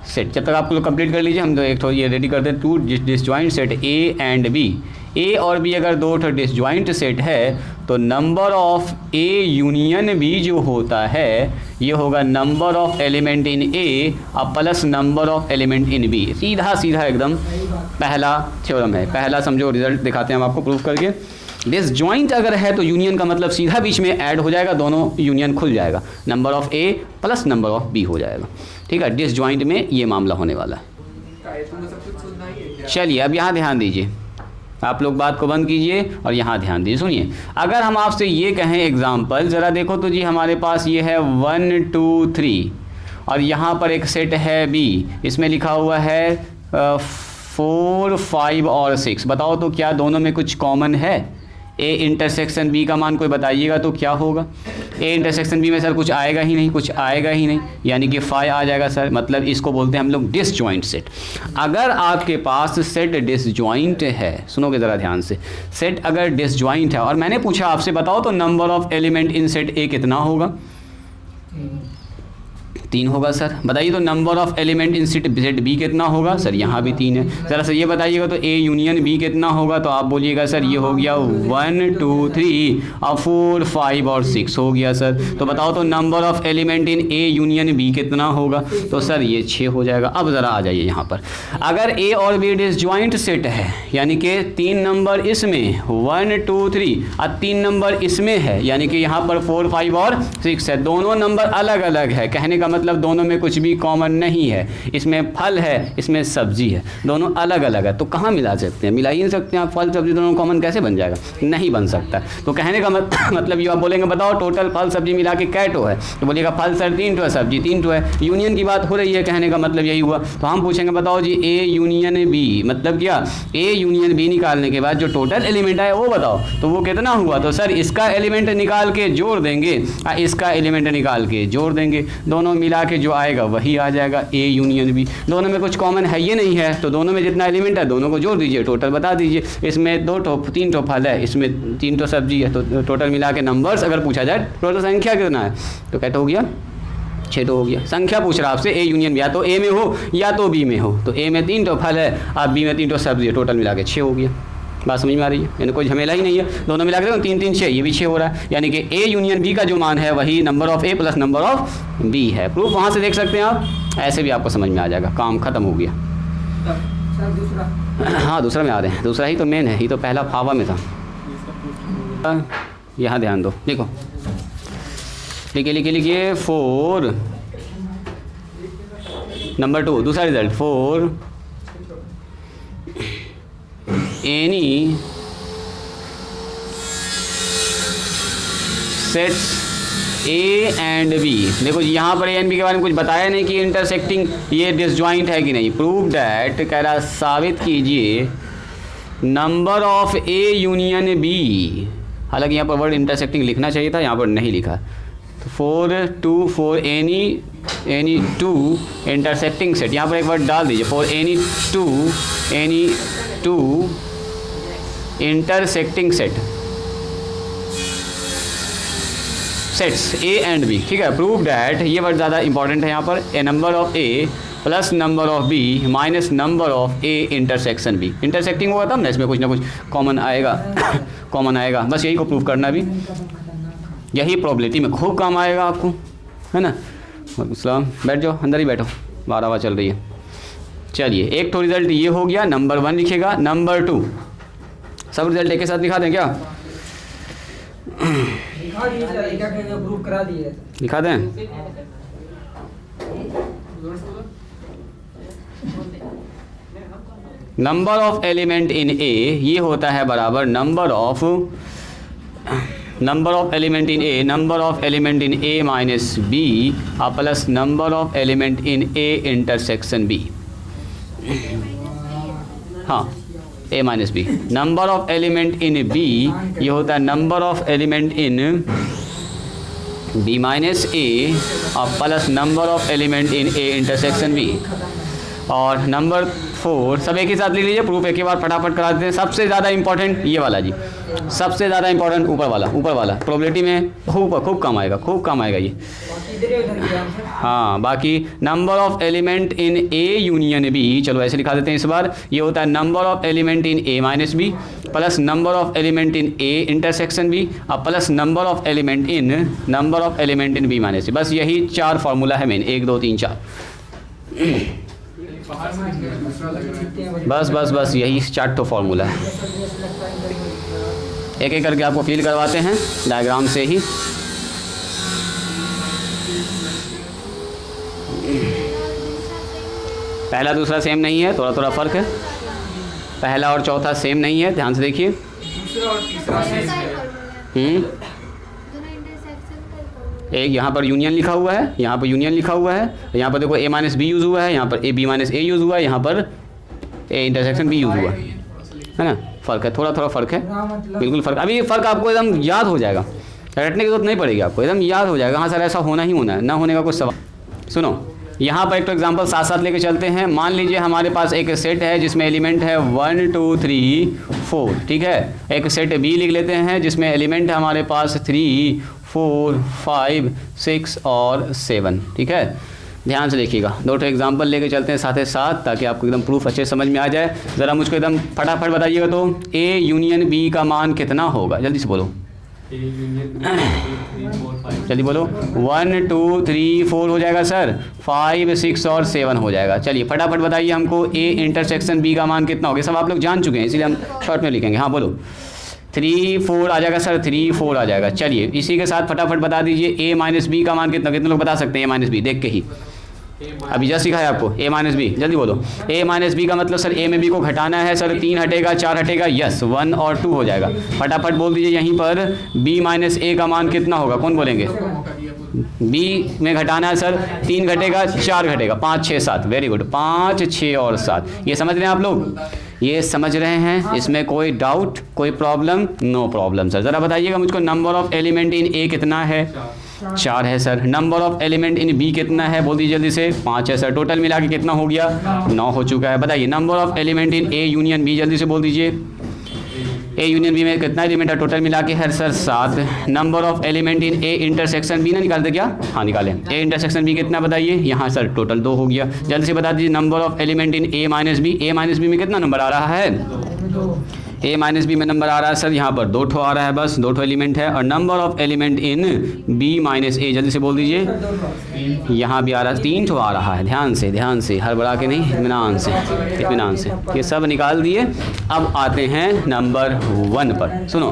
set, जब तक आप लोग कंप्लीट कर लीजिए, हम तो एक थोड़ा ये रेडी कर दें। Two disjoint set A and B, A और बी अगर दो डिसजॉइंट सेट है तो number of A union B जो होता है ये होगा number of element in A अब plus number of element in B, सीधा सीधा एकदम पहला थ्योरम है, पहला समझो रिजल्ट दिखाते हैं हम आपको प्रूफ करके। डिसजॉइंट अगर है तो यूनियन का मतलब सीधा बीच में ऐड हो जाएगा, दोनों यूनियन खुल जाएगा, number of A plus number of B हो जाएगा, ठीक है। डिसजॉइंट में ये मामला होने वाला है। चलिए अब यहाँ ध्यान दीजिए, आप लोग बात को बंद कीजिए और यहाँ ध्यान दीजिए, सुनिए। अगर हम आपसे ये कहें एग्जाम्पल, ज़रा देखो तो जी हमारे पास ये है 1 2 3 और यहाँ पर एक सेट है बी, इसमें लिखा हुआ है 4 5 और 6, बताओ तो क्या दोनों में कुछ कॉमन है? ए इंटरसेक्शन बी का मान कोई बताइएगा तो क्या होगा? ए इंटरसेक्शन बी में सर कुछ आएगा ही नहीं, कुछ आएगा ही नहीं, यानी कि 5 आ जाएगा सर, मतलब इसको बोलते हैं हम लोग डिसजॉइंट सेट। अगर आपके पास सेट डिसजॉइंट है, सुनोगे ज़रा ध्यान से, सेट अगर डिसजॉइंट है और मैंने पूछा आपसे बताओ तो number of element in set A कितना होगा? 3 होगा सर। बताइए तो number of element in set B कितना होगा? सर यहाँ भी 3 है। ज़रा सर ये बताइएगा तो ए यूनियन बी कितना होगा? तो आप बोलिएगा सर ये हो गया 1 2 3 और 4 5 और 6 हो गया सर। तो बताओ तो number of element in A union B कितना होगा? तो सर ये 6 हो जाएगा। अब ज़रा आ जाइए यहाँ पर, अगर ए और बी डिसजॉइंट सेट है, यानी कि 3 नंबर इसमें 1 2 3 और 3 नंबर इसमें है, यानी कि यहाँ पर 4 5 और 6 है, दोनों नंबर अलग अलग है, कहने का मतलब दोनों में कुछ भी कॉमन नहीं है, इसमें फल है इसमें सब्जी है, दोनों अलग अलग है, तो कहाँ मिला सकते हैं? मिला ही नहीं सकते हैं आप, फल सब्जी दोनों कॉमन कैसे बन जाएगा? नहीं बन सकता। तो कहने का मतलब ये आप बोलेंगे बताओ टोटल फल सब्जी मिला के कै टो है? तो बोलिएगा फल सर 3 टो है, सब्जी 3 टो है, यूनियन की बात हो रही है, कहने का मतलब यही हुआ। तो हम पूछेंगे बताओ जी ए यूनियन बी मतलब क्या? ए यूनियन बी निकालने के बाद जो टोटल एलिमेंट है वो बताओ, तो वो कितना हुआ? तो सर इसका एलिमेंट निकाल के जोड़ देंगे और इसका एलिमेंट निकाल के जोड़ देंगे, दोनों मिला के जो आएगा वही आ जाएगा ए यूनियन बी। दोनों में कुछ कॉमन है ये नहीं है, तो दोनों में जितना एलिमेंट है दोनों को जोड़ दीजिए, टोटल बता दीजिए। इसमें 3 टो फल है, इसमें 3 टो सब्जी है, तो टोटल मिला के नंबर्स अगर पूछा जाए टोटल संख्या कितना है तो कैसे हो गया? 6 तो हो गया। संख्या पूछ रहा आपसे ए यूनियन बी, या तो ए में हो या तो बी में हो, तो ए में 3 टो फल है और बी में 3 टो सब्जी है, टोटल मिला के 6 हो गया। बात समझ में आ रही है? यानी कोई झमेला ही नहीं है, दोनों मिला के 3 3 6, ये भी 6 हो रहा है, यानी कि ए यूनियन बी का जो मान है वही number of A plus number of B है। प्रूफ वहाँ से देख सकते हैं आप, ऐसे भी आपको समझ में आ जाएगा, काम खत्म हो गया। सर दूसरा, हाँ दूसरा में आ रहे हैं, दूसरा ही तो मेन है, ये तो पहला फावा में था। यहाँ ध्यान दो, देखो लिखिए 4 नंबर 2 दूसरा result, 4 any sets A and B. देखो यहाँ पर ए एंड बी के बारे में कुछ बताया नहीं कि इंटरसेक्टिंग ये डिसजॉइंट है कि नहीं। प्रूव दैट, कह रहा साबित कीजिए number of A union B, हालांकि यहाँ पर वर्ड इंटरसेक्टिंग लिखना चाहिए था, यहाँ पर नहीं लिखा, तो for any two intersecting set, यहाँ पर एक वर्ड डाल दीजिए, for any two intersecting sets A and B, ठीक है। प्रूव डैट, ये वर्ड ज़्यादा इंपॉर्टेंट है यहाँ पर, A number of A plus number of B minus number of A intersection B. Intersecting होगा तब ना इसमें कुछ ना कुछ कॉमन आएगा कॉमन आएगा, बस यही को प्रूव करना भी, यही प्रोबेबिलिटी में खूब काम आएगा आपको, है ना। सलाम, बैठ जाओ, अंदर ही बैठो, 12 चल रही है। चलिए, एक तो रिजल्ट ये हो गया, नंबर 1 लिखेगा, नंबर 2 सब रिजल्ट एक के साथ लिखा दें क्या? दिखा दिए सर, एक एक प्रूव करा दिए। लिखा दें? Number of element in A ये होता है बराबर number of element in A, number of element in A minus B plus number of element in A intersection B. हाँ, A minus B. Number of element in B ये होता है number of element in B minus A और plus number of element in A intersection B. और number 4 सब एक ही साथ लिख लीजिए, प्रूफ एक ही बार फटाफट करा देते हैं। सबसे ज़्यादा इंपॉर्टेंट ये वाला जी, सबसे ज़्यादा इंपॉर्टेंट ऊपर वाला प्रोबेबिलिटी में खूब काम आएगा ये। हाँ, बाकी number of element in A union B, चलो ऐसे लिखा देते हैं इस बार, ये होता है number of element in A minus B plus number of element in A intersection B और plus number of element in B minus B. बस यही 4 फार्मूला है मेन, 1 2 3 4। बस यही 4 तो फार्मूला है। एक एक करके आपको फील करवाते हैं डायग्राम से ही। पहला दूसरा सेम नहीं है, थोड़ा फ़र्क है। पहला और चौथा सेम नहीं है, ध्यान से देखिए। दूसरा और तीसरा सेम है। एक यहाँ पर यूनियन लिखा हुआ है, यहाँ पर यूनियन लिखा हुआ है, यहाँ पर देखो ए माइनस बी यूज़ हुआ है, यहाँ पर A B minus A use हुआ है, यहाँ पर ए इंटरसेक्शन बी यूज़ हुआ है ना। फ़र्क है, थोड़ा फ़र्क है, बिल्कुल फ़र्क। अभी ये फ़र्क आपको एकदम याद हो जाएगा, रटने की जरूरत नहीं पड़ेगी, आपको एकदम याद हो जाएगा। हाँ सर ऐसा होना ही होना है, ना होने का कुछ सवाल। सुनो, यहाँ पर एक तो एग्जाम्पल साथ लेके चलते हैं। मान लीजिए हमारे पास एक सेट है जिसमें एलिमेंट है 1 2 3 4, ठीक है। एक सेट बी लिख लेते हैं जिसमें एलिमेंट है हमारे पास 3 4 5 6 और 7, ठीक है। ध्यान से देखिएगा, 2 एग्जाम्पल लेके चलते हैं साथ साथ, ताकि आपको एकदम प्रूफ अच्छे समझ में आ जाए। ज़रा मुझको एकदम फटाफट बताइएगा, तो ए यूनियन बी का मान कितना होगा? जल्दी से बोलो, जल्दी बोलो। 1 2 3 4 हो जाएगा सर, 5 6 और 7 हो जाएगा। चलिए फटाफट बताइए हमको ए इंटरसेक्शन बी का मान कितना होगा। सब आप लोग जान चुके हैं, इसीलिए हम शॉर्ट में लिखेंगे। हाँ बोलो। 3 4 आ जाएगा सर, 3 4 आ जाएगा। चलिए इसी के साथ फटाफट बता दीजिए ए माइनस बी का मान कितना, कितने लोग बता सकते हैं? ए माइनस बी देख के ही, अभी जस्ट सिखाया आपको ए माइनस बी। जल्दी बोलो। ए माइनस बी का मतलब सर ए में बी को घटाना है सर, 3 हटेगा 4 हटेगा, यस 1 और 2 हो जाएगा। फटाफट बोल दीजिए यहीं पर बी माइनस ए का मान कितना होगा, कौन बोलेंगे? बी में घटाना है सर, 3 घटेगा 4 घटेगा, 5 6 7, वेरी गुड, 5 6 और 7। ये समझ रहे हैं आप लोग? ये समझ रहे हैं? इसमें कोई डाउट, कोई प्रॉब्लम? No problem sir. ज़रा बताइएगा मुझको, number of element in A कितना है? 4 है sir. Number of element in B कितना है? बोल दीजिए जल्दी से। 5 है सर। टोटल मिला के कितना हो गया? 9 हो चुका है। बताइए number of element in A union B, जल्दी से बोल दीजिए। ए यूनियन बी में कितना एलिमेंट है टोटल मिला के? है sir 7। Number of element in A intersection B ना निकालते क्या? हाँ निकालें। ए इंटरसेक्शन बी कितना बताइए? यहाँ सर टोटल 2 हो गया। जल्दी से बता दीजिए number of element in A minus B. A minus B में कितना नंबर आ रहा है? ए माइनस बी में नंबर आ रहा है सर, यहाँ पर 2 ठो आ रहा है, बस 2 ठो एलिमेंट है। और number of element in B minus A, जल्दी से बोल दीजिए। यहाँ भी आ रहा है, 3 ठो आ रहा है। ध्यान से हड़बड़ा के नहीं, इत्मीनान से ये सब निकाल दिए। अब आते हैं नंबर 1 पर। सुनो,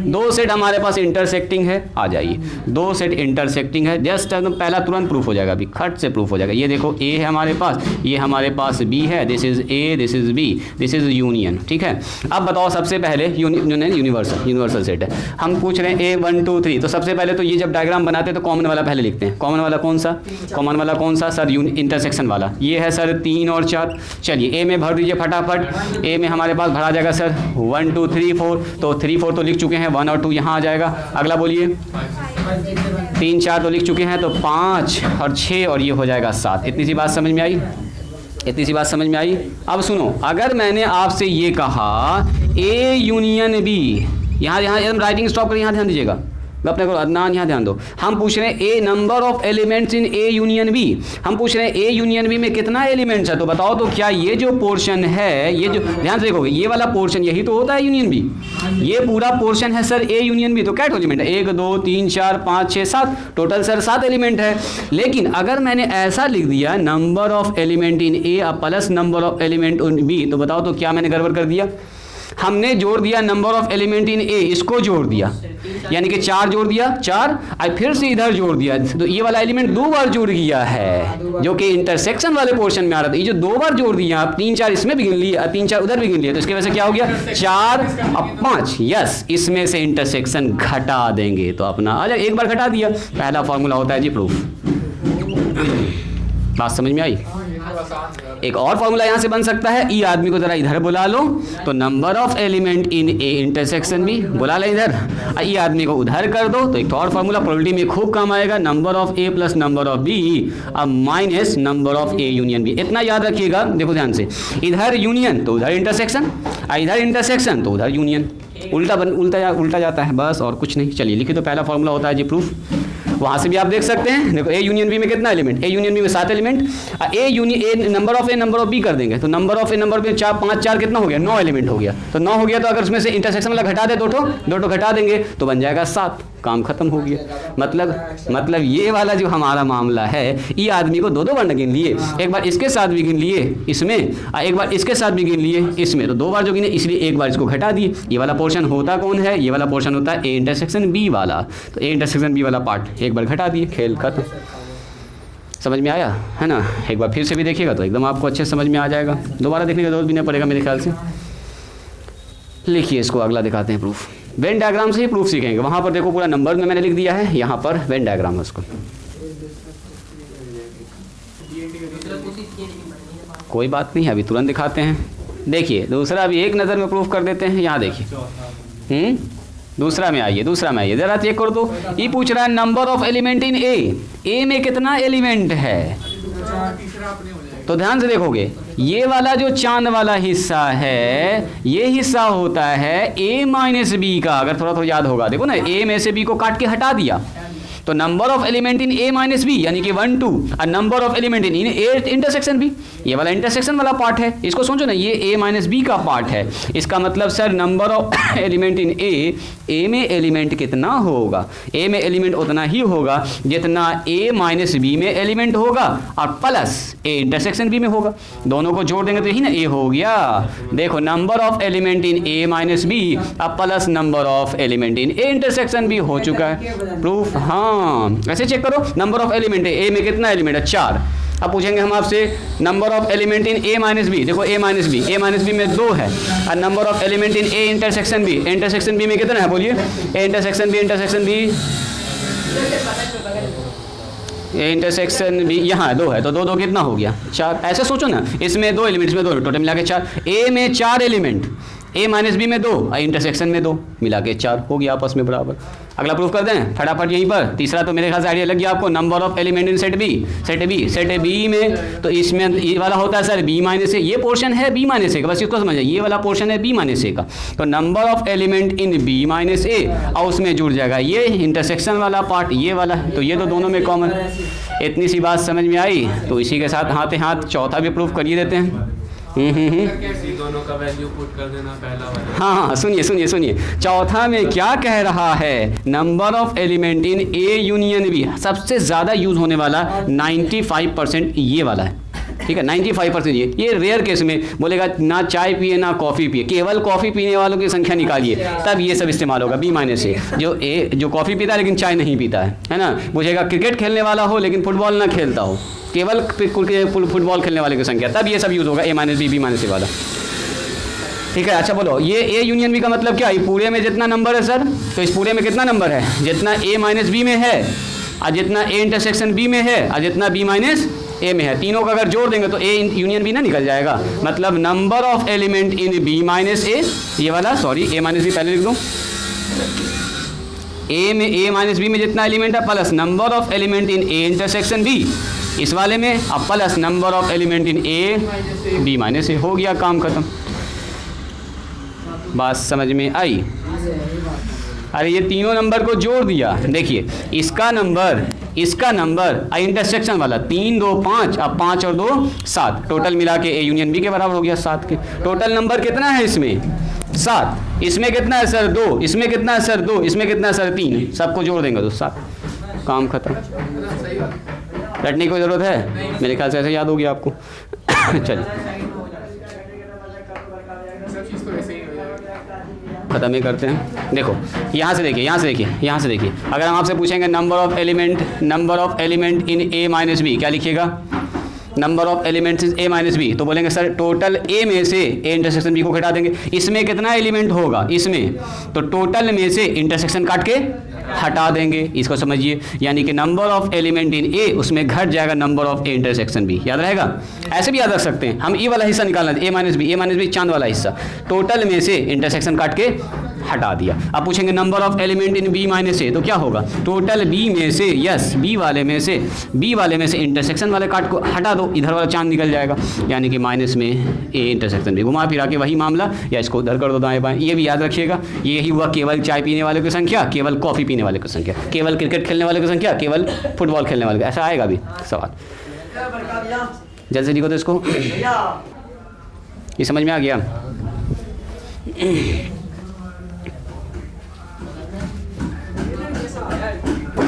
2 सेट हमारे पास इंटरसेक्टिंग है, आ जाइए। 2 सेट इंटरसेक्टिंग है, जस्ट एकदम पहला तुरंत प्रूफ हो जाएगा, अभी खट से प्रूफ हो जाएगा। ये देखो ए है हमारे पास, ये हमारे पास बी है, this is A, this is B, this is union, ठीक है। अब बताओ बताओ सबसे पहले यूनिवर्सल सेट है। हम पूछ रहे हैं A1 2 3, तो सबसे पहले तो ये जब डायग्राम बनाते हैं तो कॉमन वाला पहले लिखते हैं। कॉमन वाला कौन सा? कॉमन वाला कौन सा सर? इंटरसेक्शन वाला। ये है सर 3 और 4। चलिए A में भर दीजिए फटाफट। A में हमारे पास भरा जाएगा सर 1 2 3 4, तो 3 4 तो लिख चुके हैं, 1 और 2 यहाँ आ जाएगा। अगला बोलिए, 3 4 तो लिख चुके हैं, तो 5 और 6 और ये हो जाएगा 7। इतनी सी बात समझ में आई? इतनी सी बात समझ में आई? अब सुनो, अगर मैंने आपसे ये कहा A यूनियन B, यहाँ एकदम राइटिंग स्टॉप कर, यहाँ ध्यान दीजिएगा, अपने को अदनान यहाँ ध्यान दो। हम पूछ रहे हैं A number of elements in A union B। हम पूछ रहे हैं A यूनियन B में कितना एलिमेंट्स है, तो बताओ तो क्या ये जो पोर्शन है, ये जो ध्यान से देखोगे, ये वाला पोर्शन यही तो होता है यूनियन B। ये पूरा पोर्शन है सर A यूनियन B। तो क्या एलिमेंट है? 1 2 3 4 5 6 7, टोटल सर 7 एलिमेंट है। लेकिन अगर मैंने ऐसा लिख दिया number of element in A plus number of element in B, तो बताओ तो क्या मैंने गड़बड़ कर दिया? हमने जोड़ दिया number of element in A, इसको जोड़ दिया, यानी कि 4 जोड़ दिया 4, और फिर से इधर जोड़ दिया, तो ये वाला एलिमेंट 2 बार जुड़ गया है, जो कि इंटरसेक्शन वाले पोर्शन में आ रहा था। ये जो 2 बार जोड़ दिया आप, 3 4 इसमें भी गिन लिए, 3 4 उधर भी गिन लिए, तो इसकी वजह से क्या हो गया? 4 और 5। यस, इसमें से इंटरसेक्शन घटा देंगे तो अपना आ जाए। एक बार घटा दिया, पहला फॉर्मूला होता है जी प्रूफ। बात समझ में आई? एक और फॉर्मूला यहां से बन सकता है, ई आदमी को जरा इधर बुला लो, तो number of element in A intersection B, बुला ले इधर, ई आदमी को उधर कर दो, तो एक और फॉर्मूला प्रोबेबिलिटी में खूब काम आएगा, number of A plus number of B अब minus number of A union B। इतना याद रखिएगा, देखो ध्यान से, इधर यूनियन तो उधर इंटरसेक्शन, इधर इंटरसेक्शन तो उधर यूनियन, उल्टा जाता है, बस और कुछ नहीं। चलिए लिखिए, तो पहला फॉर्मूला होता है जी प्रूफ। वहाँ से भी आप देख सकते हैं, देखो A यूनियन B में कितना एलिमेंट? A यूनियन B में 7 element. A number of A number of B कर देंगे, तो number of A number of B 4 5 4 कितना हो गया? 9 एलिमेंट हो गया। तो 9 हो गया, तो अगर उसमें से इंटरसेक्शन वाला घटा दे, दो ठो घटा देंगे, तो बन जाएगा 7। काम खत्म हो गया। मतलब ये वाला जो हमारा मामला है, ये आदमी को 2 बार गिन लिए, एक बार इसके साथ भी गिन लिए इसमें, एक बार इसके साथ भी गिन लिए इसमें, तो 2 बार जो गिने, इसलिए एक बार इसको घटा दिए। ये वाला पोर्शन होता कौन है? ये वाला पोर्शन होता है A इंटरसेक्शन B वाला, तो A इंटरसेक्शन B वाला पार्ट एक बार घटा दिए, खेल खत्म। समझ में आया है ना? एक बार फिर से भी देखिएगा तो एकदम आपको अच्छे समझ में आ जाएगा, दोबारा देखने की जरूरत भी नहीं पड़ेगा मेरे ख्याल से। लिखिए इसको, अगला दिखाते हैं प्रूफ। वेन डायग्राम से ही प्रूफ सीखेंगे। वहाँ पर देखो पूरा नंबर में मैंने लिख दिया है, यहाँ पर वेन डायग्राम है उसको। कोई बात नहीं है, अभी तुरंत दिखाते हैं। देखिए दूसरा अभी एक नज़र में प्रूफ कर देते हैं। यहाँ देखिए, दूसरा में आइए, ज़रा चेक करो तो। ये पूछ रहा है number of element in A में कितना एलिमेंट है, तो ध्यान से देखोगे, ये वाला जो चांद वाला हिस्सा है, ये हिस्सा होता है A माइनस B का। अगर थोड़ा याद होगा, देखो ना, A में से B को काट के हटा दिया, तो number of element in A minus B यानी कि 1 2, और number of element in A intersection B, ये वाला इंटरसेक्शन वाला पार्ट है। इसको समझो ना, ये A माइनस B का पार्ट है। इसका मतलब sir number of element in A में एलिमेंट कितना होगा? A में एलिमेंट उतना ही होगा जितना A माइनस B में एलिमेंट होगा, और प्लस A इंटरसेक्शन B में होगा। दोनों को जोड़ देंगे तो यही ना A हो गया। देखो, number of element in A minus B अब plus number of element in A intersection B हो चुका है। प्रूफ, हाँ ऐसे चेक करो, नंबर ऑफ एलिमेंट है A में कितना एलिमेंट है? 4। अब पूछेंगे हम आपसे number of element in A minus B। देखो A माइनस B में 2 है, और number of element in A intersection B में कितना है? बोलिए, A इंटरसेक्शन B यहाँ 2 है, तो 2 कितना हो गया? 4। ऐसे सोचो ना, इसमें 2 एलिमेंट्स में 2, टोटल मिला के 4। A में 4 एलिमेंट, A माइनस B में 2 और इंटरसेक्शन में 2, मिला के 4 हो गया आपस में बराबर। अगला प्रूफ कर दें फटाफट यहीं पर। तीसरा तो मेरे ख्याल से आइडिया लग गया आपको, number of element in set B में, तो इसमें ये वाला होता है सर B माइनस A, ये पोर्शन है B माइनस A का, बस इसको समझिए, ये वाला पोर्शन है B माइनस A का। तो number of element in B minus A, और उसमें जुड़ जाएगा ये इंटरसेक्शन वाला पार्ट, ये वाला, तो ये तो दोनों में कॉमन। इतनी सी बात समझ में आई, तो इसी के साथ हाथ चौथा भी प्रूफ करिए देते हैं। दोनों का वैल्यू पुट कर देना पहला वाला। हाँ, सुनिए, चौथा में क्या कह रहा है? Number of element in A union B, सबसे ज़्यादा यूज़ होने वाला 95% ये वाला है, ठीक है, 95% ये रेयर केस में बोलेगा ना चाय पिए ना कॉफ़ी पिए, केवल कॉफ़ी पीने वालों की संख्या निकालिए, तब ये सब इस्तेमाल होगा B माइनस A। जो कॉफ़ी पीता है लेकिन चाय नहीं पीता है ना, पूछेगा क्रिकेट खेलने वाला हो लेकिन फुटबॉल ना खेलता हो, केवल फुटबॉल खेलने वाले की संख्या, तब ये सब यूज़ होगा A minus B minus A वाला। ठीक है। अच्छा बोलो, ये ए यूनियन बी का मतलब क्या है? पूरे में जितना नंबर है सर, तो इस पूरे में कितना नंबर है? जितना ए माइनस बी में है और जितना ए इंटरसेक्शन बी में है और जितना बी माइनस ए में है, तीनों का अगर जोड़ देंगे तो ए यूनियन बी ना निकल जाएगा। मतलब number of element in B minus A, ये वाला सॉरी ए माइनस बी पहले लिख दूँ, ए में ए माइनस बी में जितना एलिमेंट है plus number of element in A intersection B इस वाले में, अब plus number of element in A B minus A, हो गया काम खत्म। बात समझ में आई? अरे ये तीनों नंबर को जोड़ दिया, देखिए इसका नंबर इंटरसेक्शन वाला 3 2 5, अब 5 और 2 7, टोटल मिला के ए यूनियन बी के बराबर हो गया 7 के। टोटल नंबर कितना है इसमें? 7। इसमें कितना है सर? 2। इसमें कितना है सर? 2। इसमें कितना है सर? 3। सबको जोड़ देंगे तो 7, काम खत्म। रटने की कोई ज़रूरत है? मेरे ख्याल से ऐसे याद हो गया आपको। चलिए ख़त्म ही करते हैं। देखो यहाँ से देखिए, अगर हम आपसे पूछेंगे number of element in A minus B, क्या लिखिएगा? Number of elements in A minus B, तो बोलेंगे सर टोटल ए में से ए इंटरसेक्शन बी को घटा देंगे। इसमें कितना एलिमेंट होगा? इसमें तो टोटल में से इंटरसेक्शन काट के हटा देंगे, इसको समझिए। यानी कि number of element in A, उसमें घट जाएगा number of A intersection B, याद रहेगा? ऐसे भी याद रख सकते हैं हम, ई वाला हिस्सा निकालना है, ए माइनस बी चांद वाला हिस्सा, टोटल में से इंटरसेक्शन काट के हटा दिया। अब पूछेंगे number of element in B minus A, तो क्या होगा? टोटल बी में से, यस बी वाले में से इंटरसेक्शन वाले काट को हटा दो, इधर वाला चांद निकल जाएगा, यानी कि माइनस में ए इंटरसेक्शन बी। घुमा फिरा के वही मामला, या इसको उधर कर दो दाएं बाएं। ये भी याद रखिएगा, यही हुआ केवल चाय पीने वाले की संख्या, केवल कॉफ़ी पीने वाले की संख्या, केवल क्रिकेट खेलने वाले की संख्या, केवल फुटबॉल खेलने वाले की, ऐसा आएगा भी सवाल। जल्द से लिखो तो इसको, ये समझ में आ गया?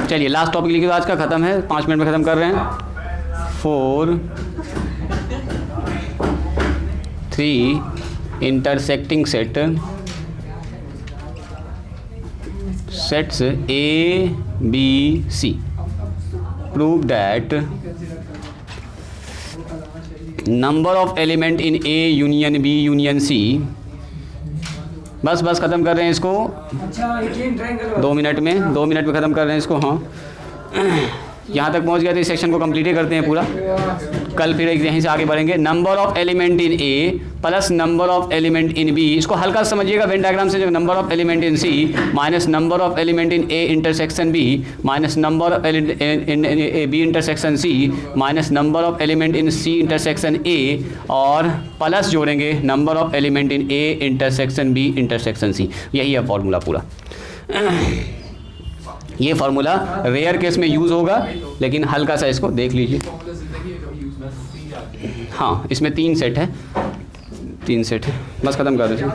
चलिए लास्ट टॉपिक लिखिए, आज का ख़त्म है, 5 मिनट में ख़त्म कर रहे हैं। 4 3 intersecting sets A B C prove that number of element in A union B union C, बस ख़त्म कर रहे हैं इसको। अच्छा 2 मिनट में ख़त्म कर रहे हैं इसको। हाँ यहाँ तक पहुँच गए तो इस सेक्शन को कंप्लीट ही करते हैं पूरा, कल फिर यहीं से आगे बढ़ेंगे। Number of element in A plus number of element in B, इसको हल्का समझिएगा वेन डायग्राम से, जो number of element in C minus number of element in A intersection B minus number of in A B intersection C minus number of element in C intersection A, और plus जोड़ेंगे number of element in A intersection B intersection C. यही है formula पूरा। ये formula rare case में use होगा, लेकिन हल्का सा इसको देख लीजिए। हाँ इसमें 3 सेट है, बस ख़त्म कर दीजिए।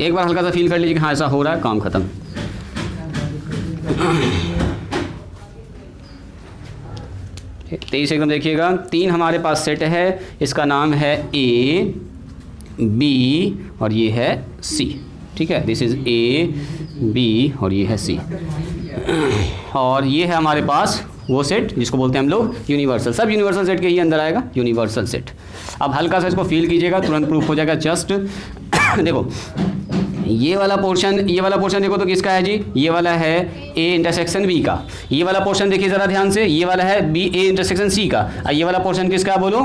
एक बार हल्का सा फील कर लीजिए कि हाँ ऐसा हो रहा है, काम ख़त्म। तेईस एकदम देखिएगा, 3 हमारे पास सेट है, इसका नाम है ए बी और ये है सी, ठीक है। दिस इज़ ए बी और ये है सी, और ये है हमारे पास वो सेट जिसको बोलते हैं हम लोग यूनिवर्सल। सब यूनिवर्सल सेट के ही अंदर आएगा यूनिवर्सल सेट। अब हल्का सा इसको फील कीजिएगा, तुरंत प्रूफ हो जाएगा। जस्ट देखो ये वाला पोर्शन देखो तो किसका है जी? ये वाला है ए इंटरसेक्शन बी का। ये वाला पोर्शन देखिए ज़रा ध्यान से, ये वाला है बी ए इंटरसेक्शन सी का, और ये वाला पोर्शन किसका बोलो?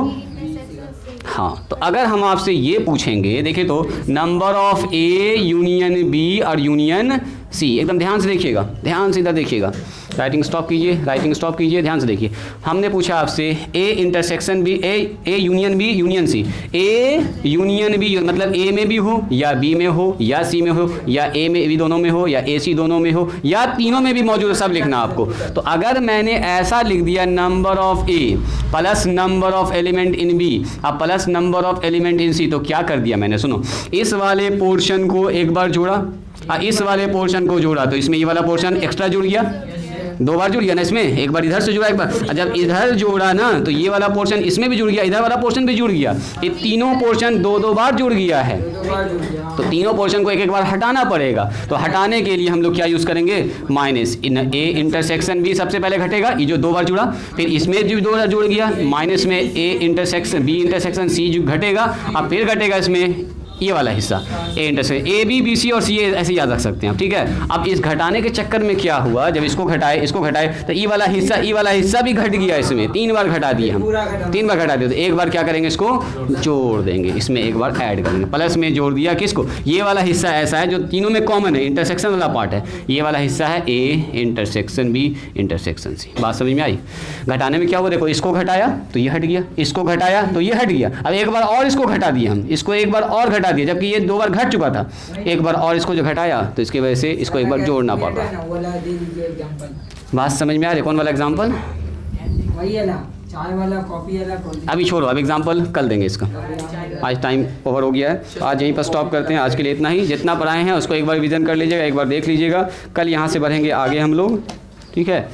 हाँ, तो अगर हम आपसे ये पूछेंगे, देखिए तो number of A union B और यूनियन सी, एकदम ध्यान से देखिएगा, ध्यान से इधर देखिएगा, राइटिंग स्टॉप कीजिए, ध्यान से देखिए। हमने पूछा आपसे A intersection B, A union B union C, A union B मतलब ए में भी हो या बी में हो या सी में हो या ए में भी दोनों में हो या ए सी दोनों में हो या तीनों में भी मौजूद है, सब लिखना आपको। तो अगर मैंने ऐसा लिख दिया number of A plus number of element in B अब plus number of element in C, तो क्या कर दिया मैंने? सुनो, इस वाले पोर्शन को एक बार जोड़ा, इस वाले पोर्शन को जोड़ा, तो इसमें ये वाला पोर्शन एक्स्ट्रा जुड़ गया, 2 बार जुड़ गया ना इसमें, एक बार इधर से जुड़ा, एक बार, और जब इधर जोड़ा ना तो ये वाला पोर्शन इसमें भी जुड़ गया, इधर वाला पोर्शन भी जुड़ गया, ये तीनों पोर्शन 2-2 बार जुड़ गया है। 2 बार जुड़ गया। तो तीनों पोर्शन को एक एक बार हटाना पड़ेगा। तो हटाने के लिए हम लोग क्या यूज़ करेंगे, माइनस ए इंटरसेक्शन बी सबसे पहले घटेगा, ये जो 2 बार जुड़ा, फिर इसमें भी 2 बार जुड़ गया, माइनस में A intersection B intersection C जो घटेगा, अब फिर घटेगा इसमें ये वाला हिस्सा A intersection, A B B C और सी ए ऐसे याद रख सकते हैं आप, ठीक है। अब इस घटाने के चक्कर में क्या हुआ, जब इसको घटाए तो ई वाला हिस्सा भी घट गया, इसमें 3 बार घटा दिए हम, 3 बार घटा दिए, तो एक बार क्या करेंगे, इसको जोड़ देंगे, इसमें एक बार ऐड करेंगे, प्लस में जोड़ दिया किसको, ये वाला हिस्सा ऐसा है जो तीनों में कॉमन है, इंटरसेक्शन वाला पार्ट है, ये वाला हिस्सा है A intersection B intersection C. बात समझ में आई। घटाने में क्या हुआ, देखो इसको घटाया तो ये हट गया, इसको घटाया तो ये हट गया, अब एक बार और इसको घटा दिया हम, इसको एक बार और घटा दिया, जबकि ये 2 बार घट चुका था, एक बार और इसको जो घटाया तो इसकी वजह से इसको एक बार जोड़ना पड़ रहा है। वो वाला दे दीजिए एग्जांपल। बात समझ में आ रही, कौन वाला एग्जाम्पल, वही है ना, चाय वाला, कॉफी वाला, अभी छोड़ो, अब एग्जाम्पल कल देंगे इसका, आज टाइम ओवर हो गया है, तो आज यहीं पर स्टॉप करते हैं। आज के लिए इतना ही, जितना पढ़ाए हैं उसको एक बार रिवीजन कर लीजिएगा, एक बार देख लीजिएगा, कल यहाँ से बढ़ेंगे आगे हम लोग, ठीक है।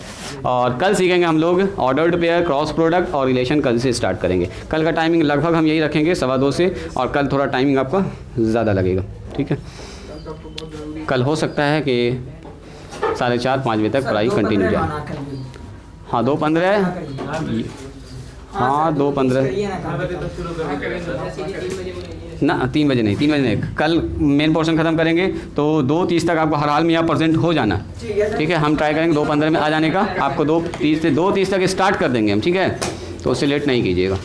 और कल सीखेंगे हम लोग ऑर्डर्ड पेयर, क्रॉस प्रोडक्ट और रिलेशन, कल से स्टार्ट करेंगे। कल का टाइमिंग लगभग हम यही रखेंगे 2:15 से, और कल थोड़ा टाइमिंग आपका ज़्यादा लगेगा, ठीक है। कल हो सकता है कि 4:30-5 बजे तक पढ़ाई कंटिन्यू जाए। हाँ 2:15, हाँ 2:15 ना, 3 बजे नहीं, कल मेन पोर्शन ख़त्म करेंगे तो 2:30 तक आपको हर हाल में यहाँ प्रेजेंट हो जाना, ठीक है। हम ट्राई करेंगे 2:15 में आ जाने का, आपको 2:30 तक स्टार्ट कर देंगे हम, ठीक है, तो उससे लेट नहीं कीजिएगा।